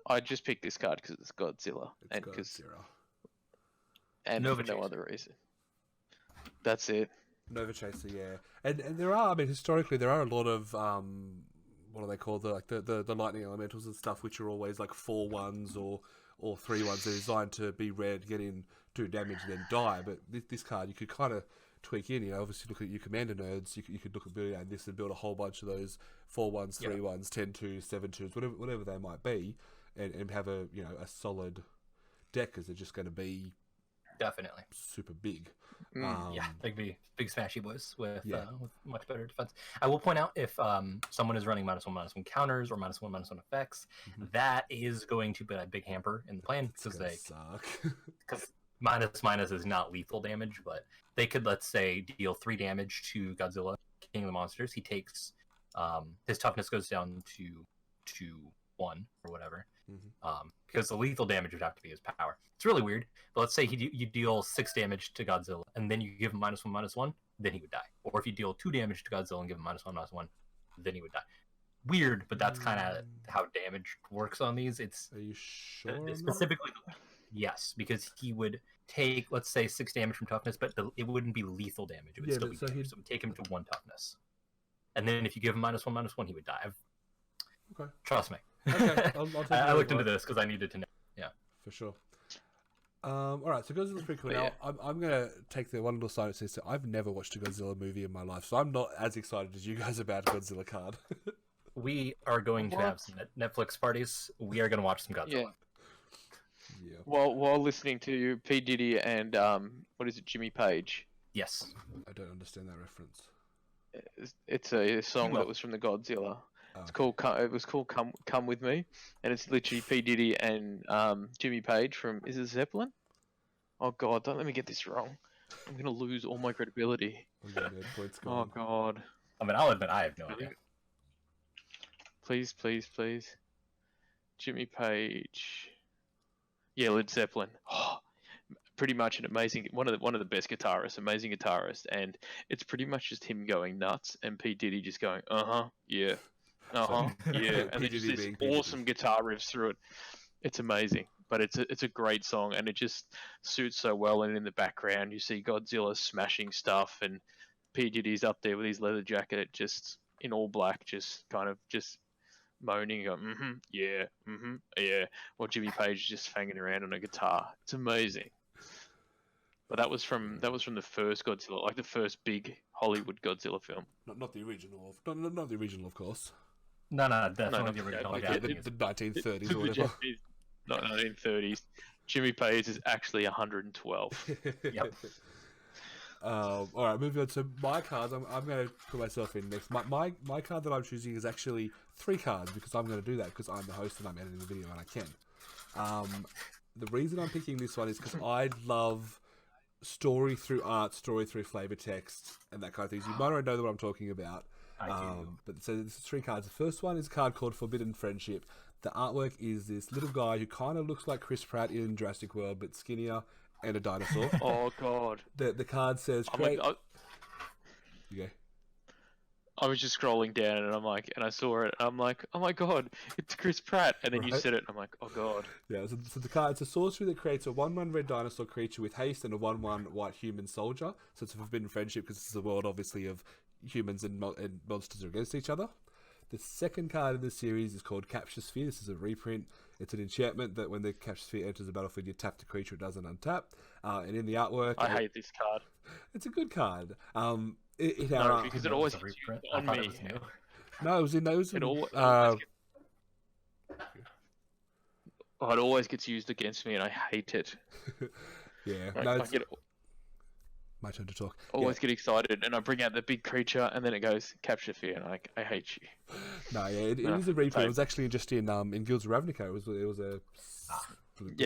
I just picked this card because it's Godzilla, and for no other reason. That's it. Nova Chaser, yeah, and there are. I mean, historically, there are a lot of what are they called? The lightning elementals and stuff, which are always like 4/1s or 3/1s. They're designed to be red, get in, do damage, and then die. But this card, you could kind of tweak in. You know, obviously look at your commander nerds. You could look at building out this and build a whole bunch of those 4/1s, 3/1s, 10/2s, 7/2s, whatever they might be, and have a solid deck because they're just going to be definitely super big. Big smashy boys with much better defense. I will point out if someone is running -1/-1 counters or -1/-1 effects, that is going to be a big hamper in the plan because they suck. Because -/ is not lethal damage, but they could, let's say, deal 3 damage to Godzilla, King of the Monsters. He takes his toughness goes down to 1 or whatever. Because the lethal damage would have to be his power. It's really weird, but let's say you deal 6 damage to Godzilla, and then you give him -1/-1, then he would die. Or if you deal 2 damage to Godzilla and give him -1/-1, then he would die. Weird, but that's kind of how damage works on these. Are you sure? Specifically, yes, because he would take, let's say, 6 damage from toughness, but it wouldn't be lethal damage. It would still be damage, so it would take him to 1 toughness. And then if you give him -1/-1, he would die. Okay. Trust me. Okay, I looked into this because I needed to know. Yeah, for sure. All right, so Godzilla's pretty cool. Now, I'm gonna take the one little side that says I've never watched a Godzilla movie in my life, so I'm not as excited as you guys about a Godzilla card. We are going to have some Netflix parties. We are going to watch some Godzilla. Yeah. While listening to P Diddy and what is it, Jimmy Page? Yes. I don't understand that reference. It's a song that was from the Godzilla. It's called. It was called "Come With Me," and it's literally P Diddy and Jimmy Page from. Is it Zeppelin? Oh God! Don't let me get this wrong. I'm gonna lose all my credibility. Oh God! I mean, I'll admit I have no idea. Please, Jimmy Page. Yeah, Led Zeppelin. Oh, pretty much an amazing one of the best guitarists, amazing guitarist, and it's pretty much just him going nuts and P Diddy just going yeah, yeah, and then just this awesome guitar riffs through it. It's amazing, but it's a great song, and it just suits so well. And in the background, you see Godzilla smashing stuff, and P Diddy's up there with his leather jacket, just in all black, just kind of just moaning, going, yeah, yeah. While Jimmy Page is just hanging around on a guitar. It's amazing. But that was from the first Godzilla, like the first big Hollywood Godzilla film. Not the original, not the original, of course. No, definitely the original. Okay, the 1930s or whatever. Not 1930s. Jimmy Page is actually 112. Yep. All right, moving on to my cards. I'm going to put myself in next. My card that I'm choosing is actually 3 cards because I'm going to do that because I'm the host and I'm editing the video and I can. The reason I'm picking this one is because I love story through art, story through flavor text, and that kind of things. You might already know what I'm talking about. But so there's 3 cards. The first one is a card called Forbidden Friendship. The artwork is this little guy who kind of looks like Chris Pratt in Jurassic World, but skinnier, and a dinosaur. Oh god. The card says You go. I was just scrolling down and I saw it and I'm like, oh my god, it's Chris Pratt, and then you said it and I'm like, oh god. Yeah, so the card, it's a sorcery that creates a 1/1 red dinosaur creature with haste and a 1/1 white human soldier. So it's a forbidden friendship because this is a world obviously of humans and monsters are against each other. The second card in the series is called Capture Sphere. This is a reprint. It's an enchantment that when the Capture Sphere enters the battlefield, you tap the creature, it doesn't untap. And in the artwork... I hate this card. It's a good card. Because it always gets used on me. No, it was in those... It always gets used against me and I hate it. Yeah. My turn to talk. Always get excited, and I bring out the big creature, and then it goes Capture Fear, and I hate you. No, yeah, it is a reprint. It was actually just in Guilds of Ravnica. It was a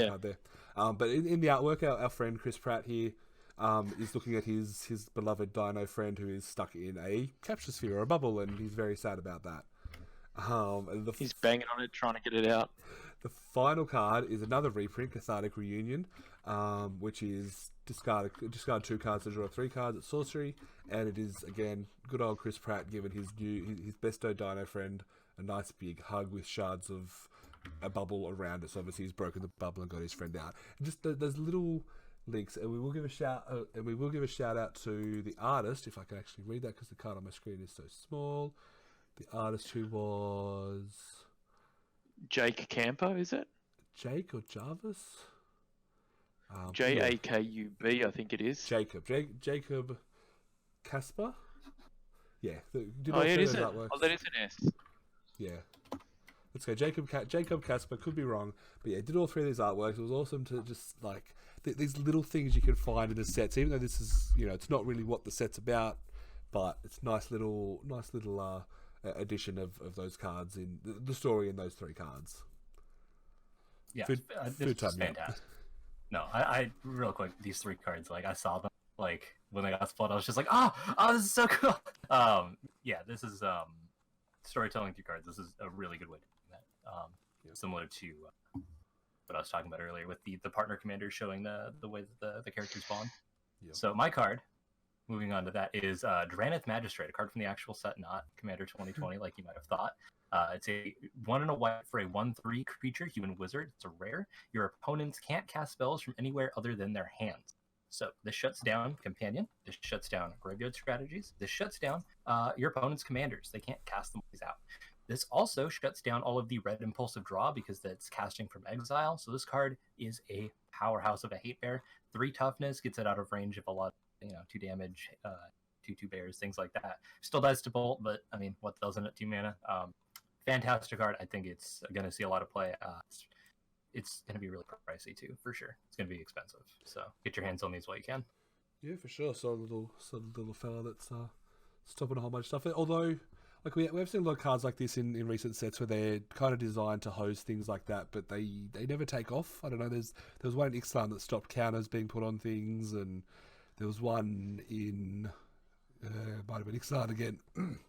card there. But in the artwork, our friend Chris Pratt here is looking at his beloved dino friend who is stuck in a capture sphere or a bubble, and he's very sad about that. He's banging on it, trying to get it out. The final card is another reprint, Cathartic Reunion, which is discard 2 cards to draw 3 cards. It's sorcery, and it is again good old Chris Pratt giving his besto dino friend a nice big hug with shards of a bubble around it. So obviously he's broken the bubble and got his friend out. And just those little links, and we will give a shout out to the artist if I can actually read that because the card on my screen is so small. The artist who was Jake Campo, is it? Jake or Jarvis? Jakub, I think it is. Jacob Kasper? Yeah. It is. That is an S. Yeah. Let's go. Jacob Kasper, could be wrong. But yeah, did all 3 of these artworks. It was awesome to just, like, these little things you can find in the sets, even though this is, it's not really what the set's about, but it's nice little addition of those cards in the story in those 3 cards. Yeah, this is fantastic. No, I real quick, these 3 cards, like I saw them, like when they got split, I was just like, oh, this is so cool. Yeah, this is storytelling through cards. This is a really good way to do that. Similar to what I was talking about earlier with the partner commander showing the way that the characters bond. Yep. So my card, moving on to that, is Dranith Magistrate, a card from the actual set, not Commander 2020, like you might have thought. It's a 1 and a white for a 1/3 creature, human wizard. It's a rare. Your opponents can't cast spells from anywhere other than their hands. So this shuts down companion. This shuts down graveyard strategies. This shuts down your opponent's commanders. They can't cast them out. This also shuts down all of the red impulsive draw because that's casting from exile. So this card is a powerhouse of a hate bear. 3 toughness, gets it out of range of a lot, 2 damage, 2/2 bears, things like that. Still dies to bolt, but I mean, what doesn't at 2 mana? Fantastic card. I think it's going to see a lot of play. It's going to be really pricey too, for sure. It's going to be expensive. So get your hands on these while you can. Yeah, for sure. So little fella that's stopping a whole bunch of stuff. Although, like we've seen a lot of cards like this in recent sets where they're kind of designed to host things like that, but they never take off. I don't know. There was one in Ixalan that stopped counters being put on things, and there was one in might have been Ixalan again.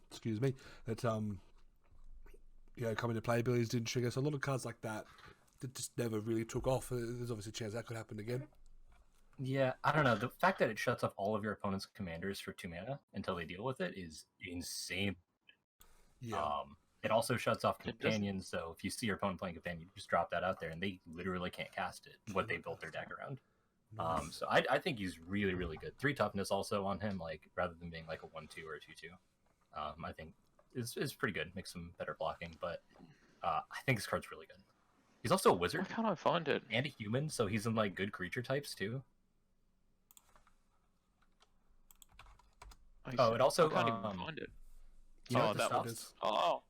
Excuse me. That coming to play abilities didn't trigger. So a lot of cards like that just never really took off. There's obviously a chance that could happen again. Yeah, I don't know. The fact that it shuts off all of your opponent's commanders for 2 mana until they deal with it is insane. Yeah. It also shuts off It doesn't- companions, so if you see your opponent playing companion, you just drop that out there, and they literally can't cast it. What they built their deck around. So I think he's really, really good. 3 toughness also on him, like rather than being like a 1/2 or a 2/2. I think is pretty good. Makes some better blocking, but I think this card's really good. He's also a Why wizard can't I find it? and a human, so he's in like good creature types too. Oh, it also I can't even find it. You know Oh, what this that one. stops? Oh.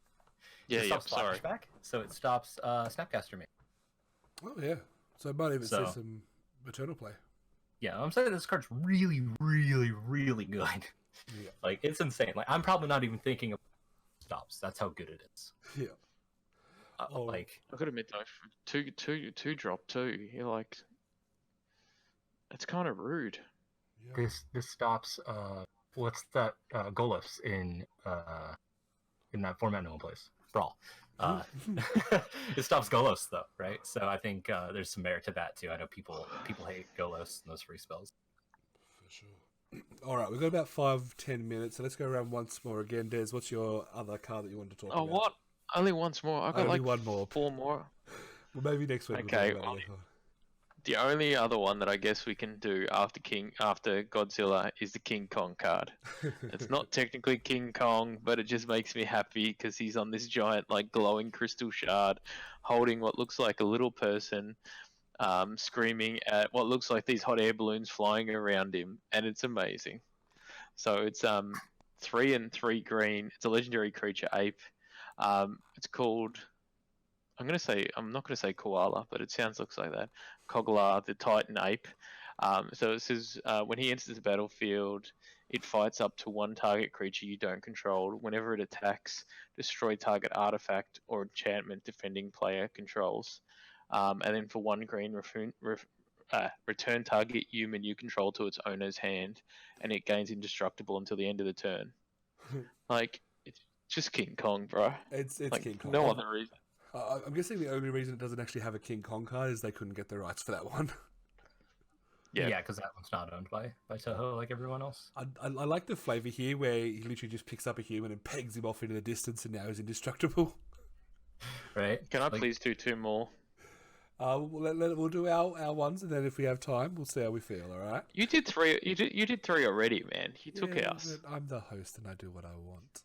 Yeah, It yeah, stops sorry. flashback, so it stops Snapcaster Mate. Oh yeah. So it might even So- see some Eternal play. Yeah, I'm saying this card's really, really, really good. Yeah. Like it's insane. Like I'm probably not even thinking of stops. That's how good it is. Yeah. Oh. Like I could admit though, two drop too. You're like, it's kind of rude. Yeah. this stops what's that Golos in that format no one plays? Brawl. It stops Golos though, right? So I think there's some merit to that too. I know people hate Golos and those free spells. For sure. All right, we've got about 5-10 minutes, so let's go around once more again. Des, what's your other card that you wanted to talk Oh, about? what? Only once more. I got Only like one more. 4 more. Well, maybe next week. Okay, We'll talk about it. The only other one that I guess we can do after Godzilla is the King Kong card. It's not technically King Kong, but it just makes me happy because he's on this giant, like, glowing crystal shard, holding what looks like a little person, screaming at what looks like these hot air balloons flying around him, and it's amazing. So it's 3 and 3 green. It's a legendary creature ape. It's called. I'm not gonna say koala, but it looks like that. Kogla, the Titan ape. So it says when he enters the battlefield, it fights up to 1 target creature you don't control. Whenever it attacks, destroy target artifact or enchantment defending player controls. And then for 1 green, return target human you control to its owner's hand, and it gains indestructible until the end of the turn. Like it's just King Kong, bro. It's Like, King Kong. no other reason. I'm guessing the only reason it doesn't actually have a King Kong card is they couldn't get the rights for that one. Yeah. because that one's not owned by Toho like everyone else. I like the flavor here where he literally just picks up a human and pegs him off into the distance, and now he's indestructible. Right? Can I Like, please do 2 more? We'll do our ones, and then if we have time, we'll see how we feel. All right? You did 3. You did 3 already, man. You took Yeah, ours. but I'm the host, and I do what I want.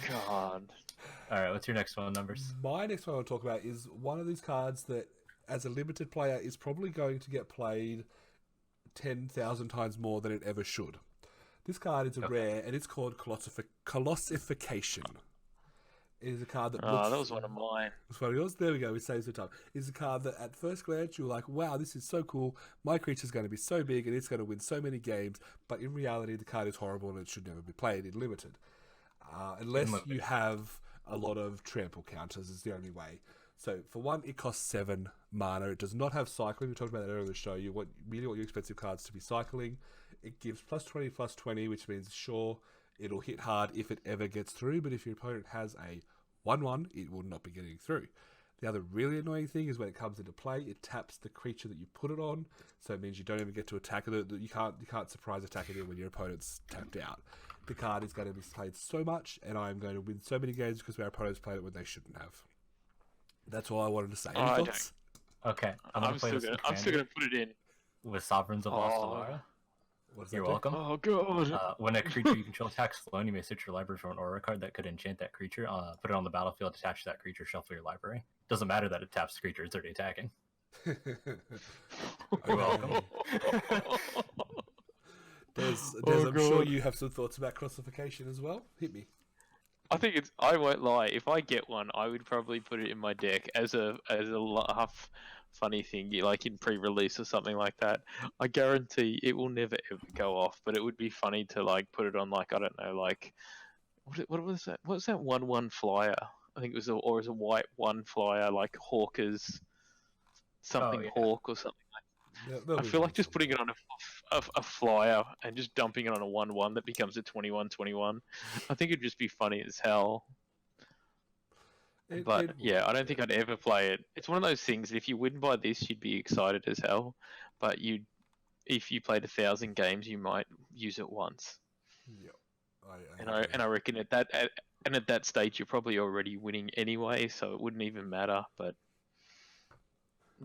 God. All right, what's your next one, numbers? My next one I want to talk about is one of these cards that, as a limited player, is probably going to get played 10,000 times more than it ever should. This card is a rare, and it's called Colossification. It is a card that looks... Oh, that was one of mine. It's one of yours. There we go. It saves the time. It's a card that, at first glance, you're like, wow, this is so cool. My creature's going to be so big, and it's going to win so many games. But in reality, the card is horrible, and it should never be played in limited. Unless you have a lot of trample counters is the only way. So for 1, it costs 7 mana. It does not have cycling. We talked about that earlier in the show. You want your expensive cards to be cycling. It gives +20/+20, which means sure, it'll hit hard if it ever gets through, but if your opponent has a 1/1, it will not be getting through. The other really annoying thing is when it comes into play, it taps the creature that you put it on, so it means you don't even get to attack it. You can't surprise attack it when your opponent's tapped out. The card is going to be played so much, and I'm going to win so many games because our opponents played it when they shouldn't have. That's all I wanted to say. Any I thoughts? Okay, I'm still gonna put it in. with Sovereigns of Lost Oh. Alara. What does that You're do? welcome. Oh god. When a creature you control attacks alone, you may search your library for an aura card that could enchant that creature. Put it on the battlefield, attach to that creature, shuffle your library. Doesn't matter that it taps the creature, it's already attacking. You're welcome. Des, Oh, I'm sure God. you have some thoughts about classification as well. Hit me. I think it's. I won't lie. If I get one, I would probably put it in my deck as a laugh, funny thing, like in pre-release or something like that. I guarantee it will never ever go off, but it would be funny to like put it on like I don't know, like what was that? What was that 1/1 flyer? I think it was or was a white 1 flyer like Hawker's something yeah. Hawk or something. I feel like just putting it on a flyer and just dumping it on a 1/1 that becomes a 21/21. I think it'd just be funny as hell. But yeah, I don't think I'd ever play it. It's one of those things that if you wouldn't buy this, you'd be excited as hell. But if you played 1,000 games, you might use it once. Yeah. And I reckon at that stage you're probably already winning anyway, so it wouldn't even matter. But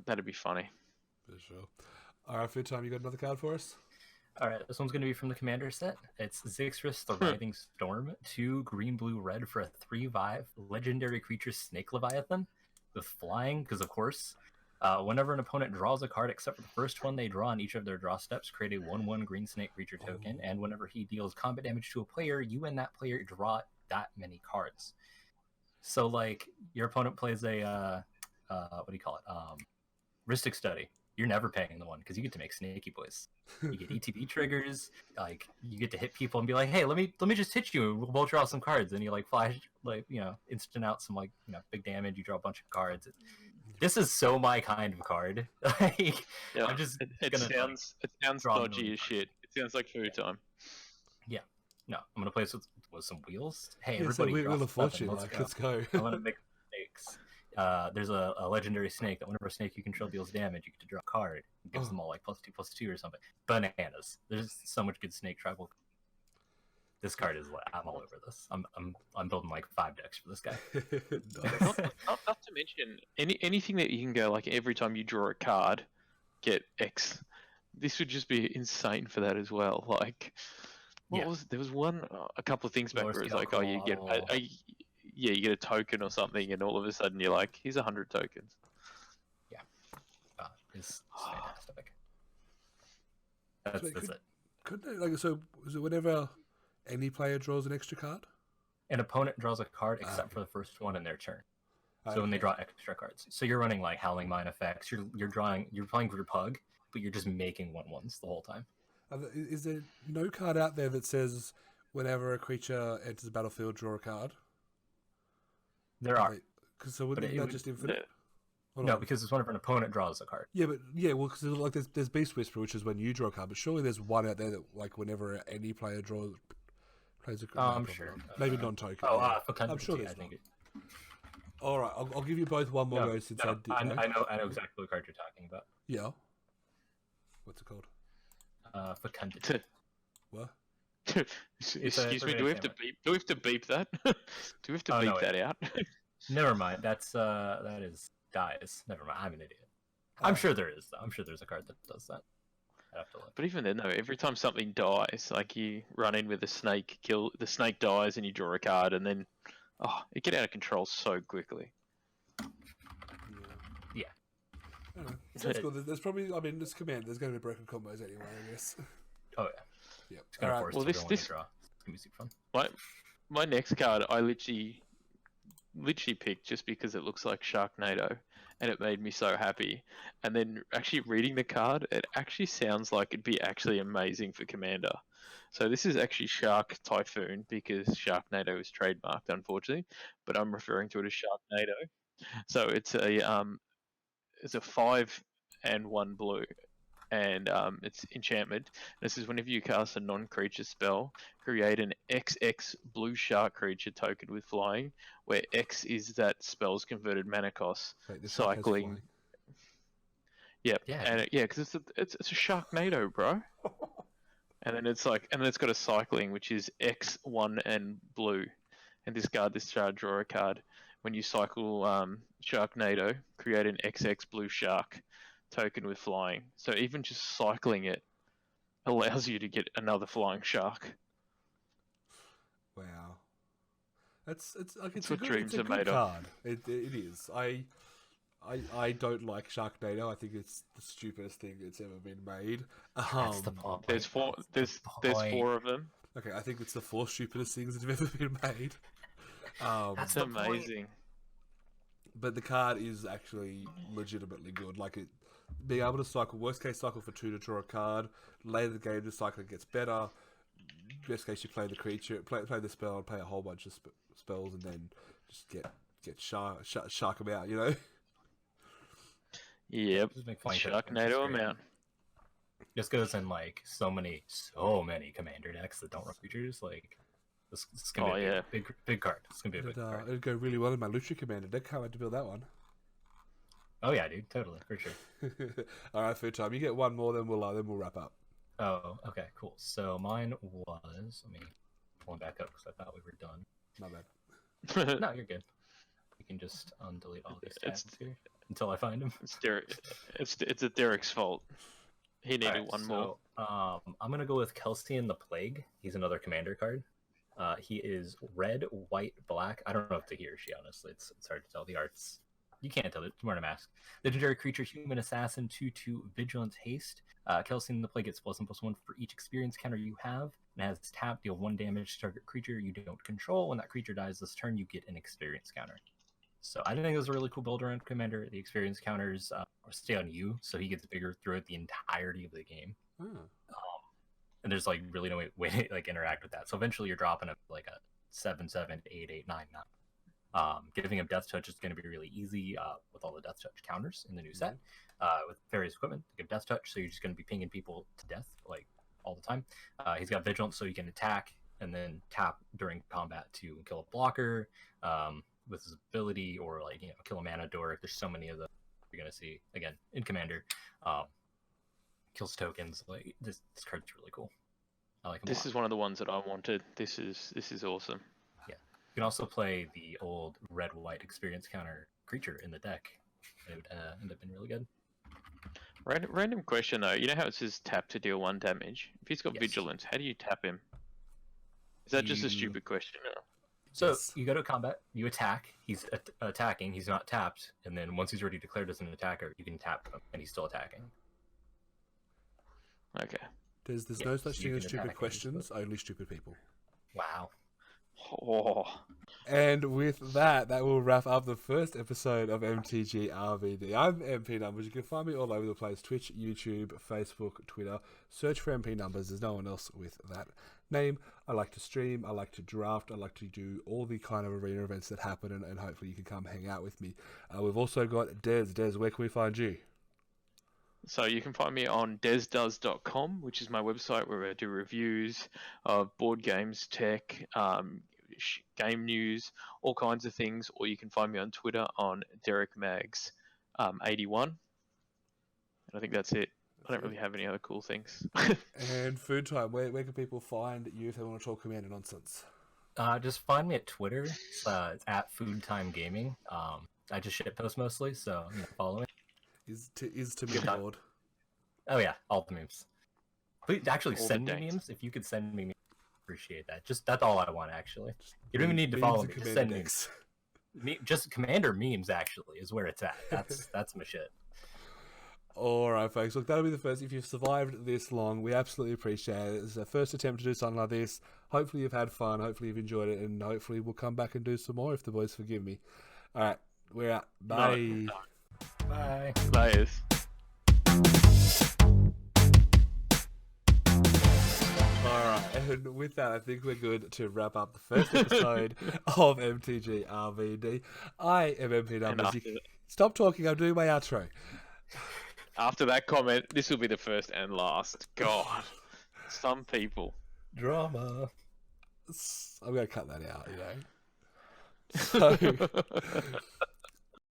that'd be funny. For sure. All right, Foodtime, you got another card for us? All right, this one's going to be from the Commander set. It's Zixris the Writhing Storm, 2 green, blue, red for a 3/5 legendary creature Snake Leviathan with flying, because of course. Whenever an opponent draws a card except for the first one they draw on each of their draw steps, create a 1/1 green snake creature token, and whenever he deals combat damage to a player, you and that player draw that many cards. So, like, your opponent plays a, what do you call it? Rhystic Study. You're never paying the one because you get to make snaky boys. You get ETB triggers. Like, you get to hit people and be like, "Hey, let me just hit you. We'll both draw some cards." And you like flash, like, instant out some big damage. You draw a bunch of cards. This is so my kind of card. Like, Yeah, I'm just it sounds dodgy as shit. It sounds like Foodtime. Yeah. No, I'm gonna play this with some wheels. Hey, Yeah, so everybody, Wheel of draw stuff and Fortune. Let's go. I want to make snakes. There's a legendary snake that whenever a snake you control deals damage, you get to draw a card. It gives them all like +2/+2 or something. Bananas. There's so much good snake tribal. This card is like, I'm all over this. I'm building like 5 decks for this guy. Not to mention anything that you can go like every time you draw a card, get X. This would just be insane for that as well. Like, there was a couple of things back where it's like, oh, you get you get a token or something, and all of a sudden you're like, here's 100 tokens. Yeah, it's fantastic. That's it. Couldn't it, so is it whenever any player draws an extra card? An opponent draws a card except for the first one in their turn. So when they draw extra cards. So you're running like Howling Mine effects. You're playing for your pug, but you're just making 1/1s the whole time. Is there no card out there that says whenever a creature enters the battlefield, draw a card? There are. So wouldn't that just infinite? No, because it's whenever an opponent draws a card. Yeah, well, because like there's Beast Whisper, which is when you draw a card, but surely there's one out there that like whenever any player plays a card. I'm sure. Maybe non-token. I'm sure there's not. All right, I'll give you both one more go since I know exactly what card you're talking about. Yeah. What's it called? Fecundity. What? Excuse me. Do we have to beep? Do we have to beep that? Do we have to beep that out? Never mind. That is dies. Never mind. I'm an idiot. I'm sure there is, though. I'm sure there's a card that does that. I have to look. But even then, though, every time something dies, like you run in with a snake, the snake dies, and you draw a card, and then it get out of control so quickly. Yeah. That's cool. There's probably, this command. There's going to be broken combos anyway, I guess. Oh yeah. Yep. It's gonna force this draw. It's gonna be super fun. My next card, I literally picked just because it looks like Sharknado, and it made me so happy. And then actually reading the card, it actually sounds like it'd be actually amazing for Commander. So this is actually Shark Typhoon because Sharknado is trademarked, unfortunately, but I'm referring to it as Sharknado. So it's a 5 and 1 blue. And it's enchantment. This is whenever you cast a non-creature spell, create an XX blue shark creature token with flying, where X is that spell's converted mana cost. Cycling. Yep. Yeah. And because it's a Sharknado, bro. And then it's got a cycling, which is X1 and blue, and discard this card, draw a card. When you cycle Sharknado, create an XX blue shark token with flying. So even just cycling it allows you to get another flying shark. Wow, it's a good card. It is. I don't like Sharknado. I think it's the stupidest thing that's ever been made. That's the point. There's 4 of them. Okay, I think it's the 4 stupidest things that have ever been made. That's amazing. But the card is actually legitimately good. Like it. Being able to cycle, worst case cycle for 2 to draw a card, later the game the cycling gets better, best case you play the creature, play the spell and play a whole bunch of spells and then just get shark them out, Yep, Sharknado amount. This goes in like so many commander decks that don't run creatures, like this is gonna be a big card. It's gonna be a big card. It'd go really well in my Lucha commander deck. Can't wait to build that one. Oh yeah, dude, totally, for sure. All right, food time. You get one more, then we'll wrap up. Oh, okay, cool. So mine was, let me pull it back up because I thought we were done. My bad. No, you're good. You can just delete all these tabs It's- here until I find them. It's Derek. It's Derek's fault. He needed Alright, one more. so, I'm gonna go with Kelsian the Plague. He's another commander card. He is red, white, black. I don't know if to he or she, honestly. It's hard to tell. The arts. You can't tell it. It's wearing a mask. Legendary creature, human assassin, 2/2 vigilance haste. Kelsian the Plague gets +1/+1 for each experience counter you have. And has tap, deal 1 damage to target creature you don't control. When that creature dies this turn, you get an experience counter. So I think it was a really cool build around commander. The experience counters stay on you, so he gets bigger throughout the entirety of the game. And there's like really no way to like interact with that. So eventually you're dropping a like a 7/7, 8/8, 9/9. Giving him death touch is going to be really easy with all the death touch counters in the new set. With various equipment to give death touch, so you're just going to be pinging people to death like all the time. He's got vigilance, so you can attack and then tap during combat to kill a blocker with his ability, or like kill a mana dork. There's so many of them you're going to see again in commander. Kills tokens. Like this card's really cool. I like him. This is one of the ones that I wanted. This is awesome. Yeah. You can also play the old red-white experience counter creature in the deck. It would end up being really good. Random question though. You know how it says tap to deal 1 damage? If he's got Yes. vigilance, how do you tap him? Is that just a stupid question? Or... So Yes. you go to combat, you attack. He's attacking. He's not tapped, and then once he's already declared as an attacker, you can tap him, and he's still attacking. Okay. There's Yeah, no such so thing you as can stupid attack him, questions, only stupid people. Wow. Oh. And with that will wrap up the first episode of MTG RVD. I'm MP Numbers. You can find me all over the place: Twitch, YouTube, Facebook, Twitter. Search for MP Numbers. There's no one else with that name. I like to stream. I like to draft. I like to do all the kind of arena events that happen, and hopefully you can come hang out with me. We've also got Des. Des, where can we find you? So you can find me on desdoes.com, which is my website where I do reviews of board games, tech, game news, all kinds of things. Or you can find me on Twitter on DerekMags81. And I think that's it. I don't really have any other cool things. And Food Time, where can people find you if they want to talk commander nonsense? Just find me at Twitter. It's at Foodtime Gaming. I just shitpost mostly, so follow me. Is to be Good time. bored. Oh yeah, all the memes. Please actually All the send me danks. memes. If you could send me memes, appreciate that. That's all I want actually. You don't even need to follow me. Just send me. Just commander memes actually is where it's at. That's my shit. All right, folks. Look, that'll be the first. If you've survived this long, we absolutely appreciate it. It's our first attempt to do something like this. Hopefully you've had fun. Hopefully you've enjoyed it, and hopefully we'll come back and do some more if the boys forgive me. All right, we're out. Bye. No. Bye. Layers. Alright, and with that, I think we're good to wrap up the first episode of MTG RVD. I am MP Numbers. after that- Stop talking, I'm doing my outro. After that comment, this will be the first and last. God. Some people. Drama. I'm going to cut that out, So,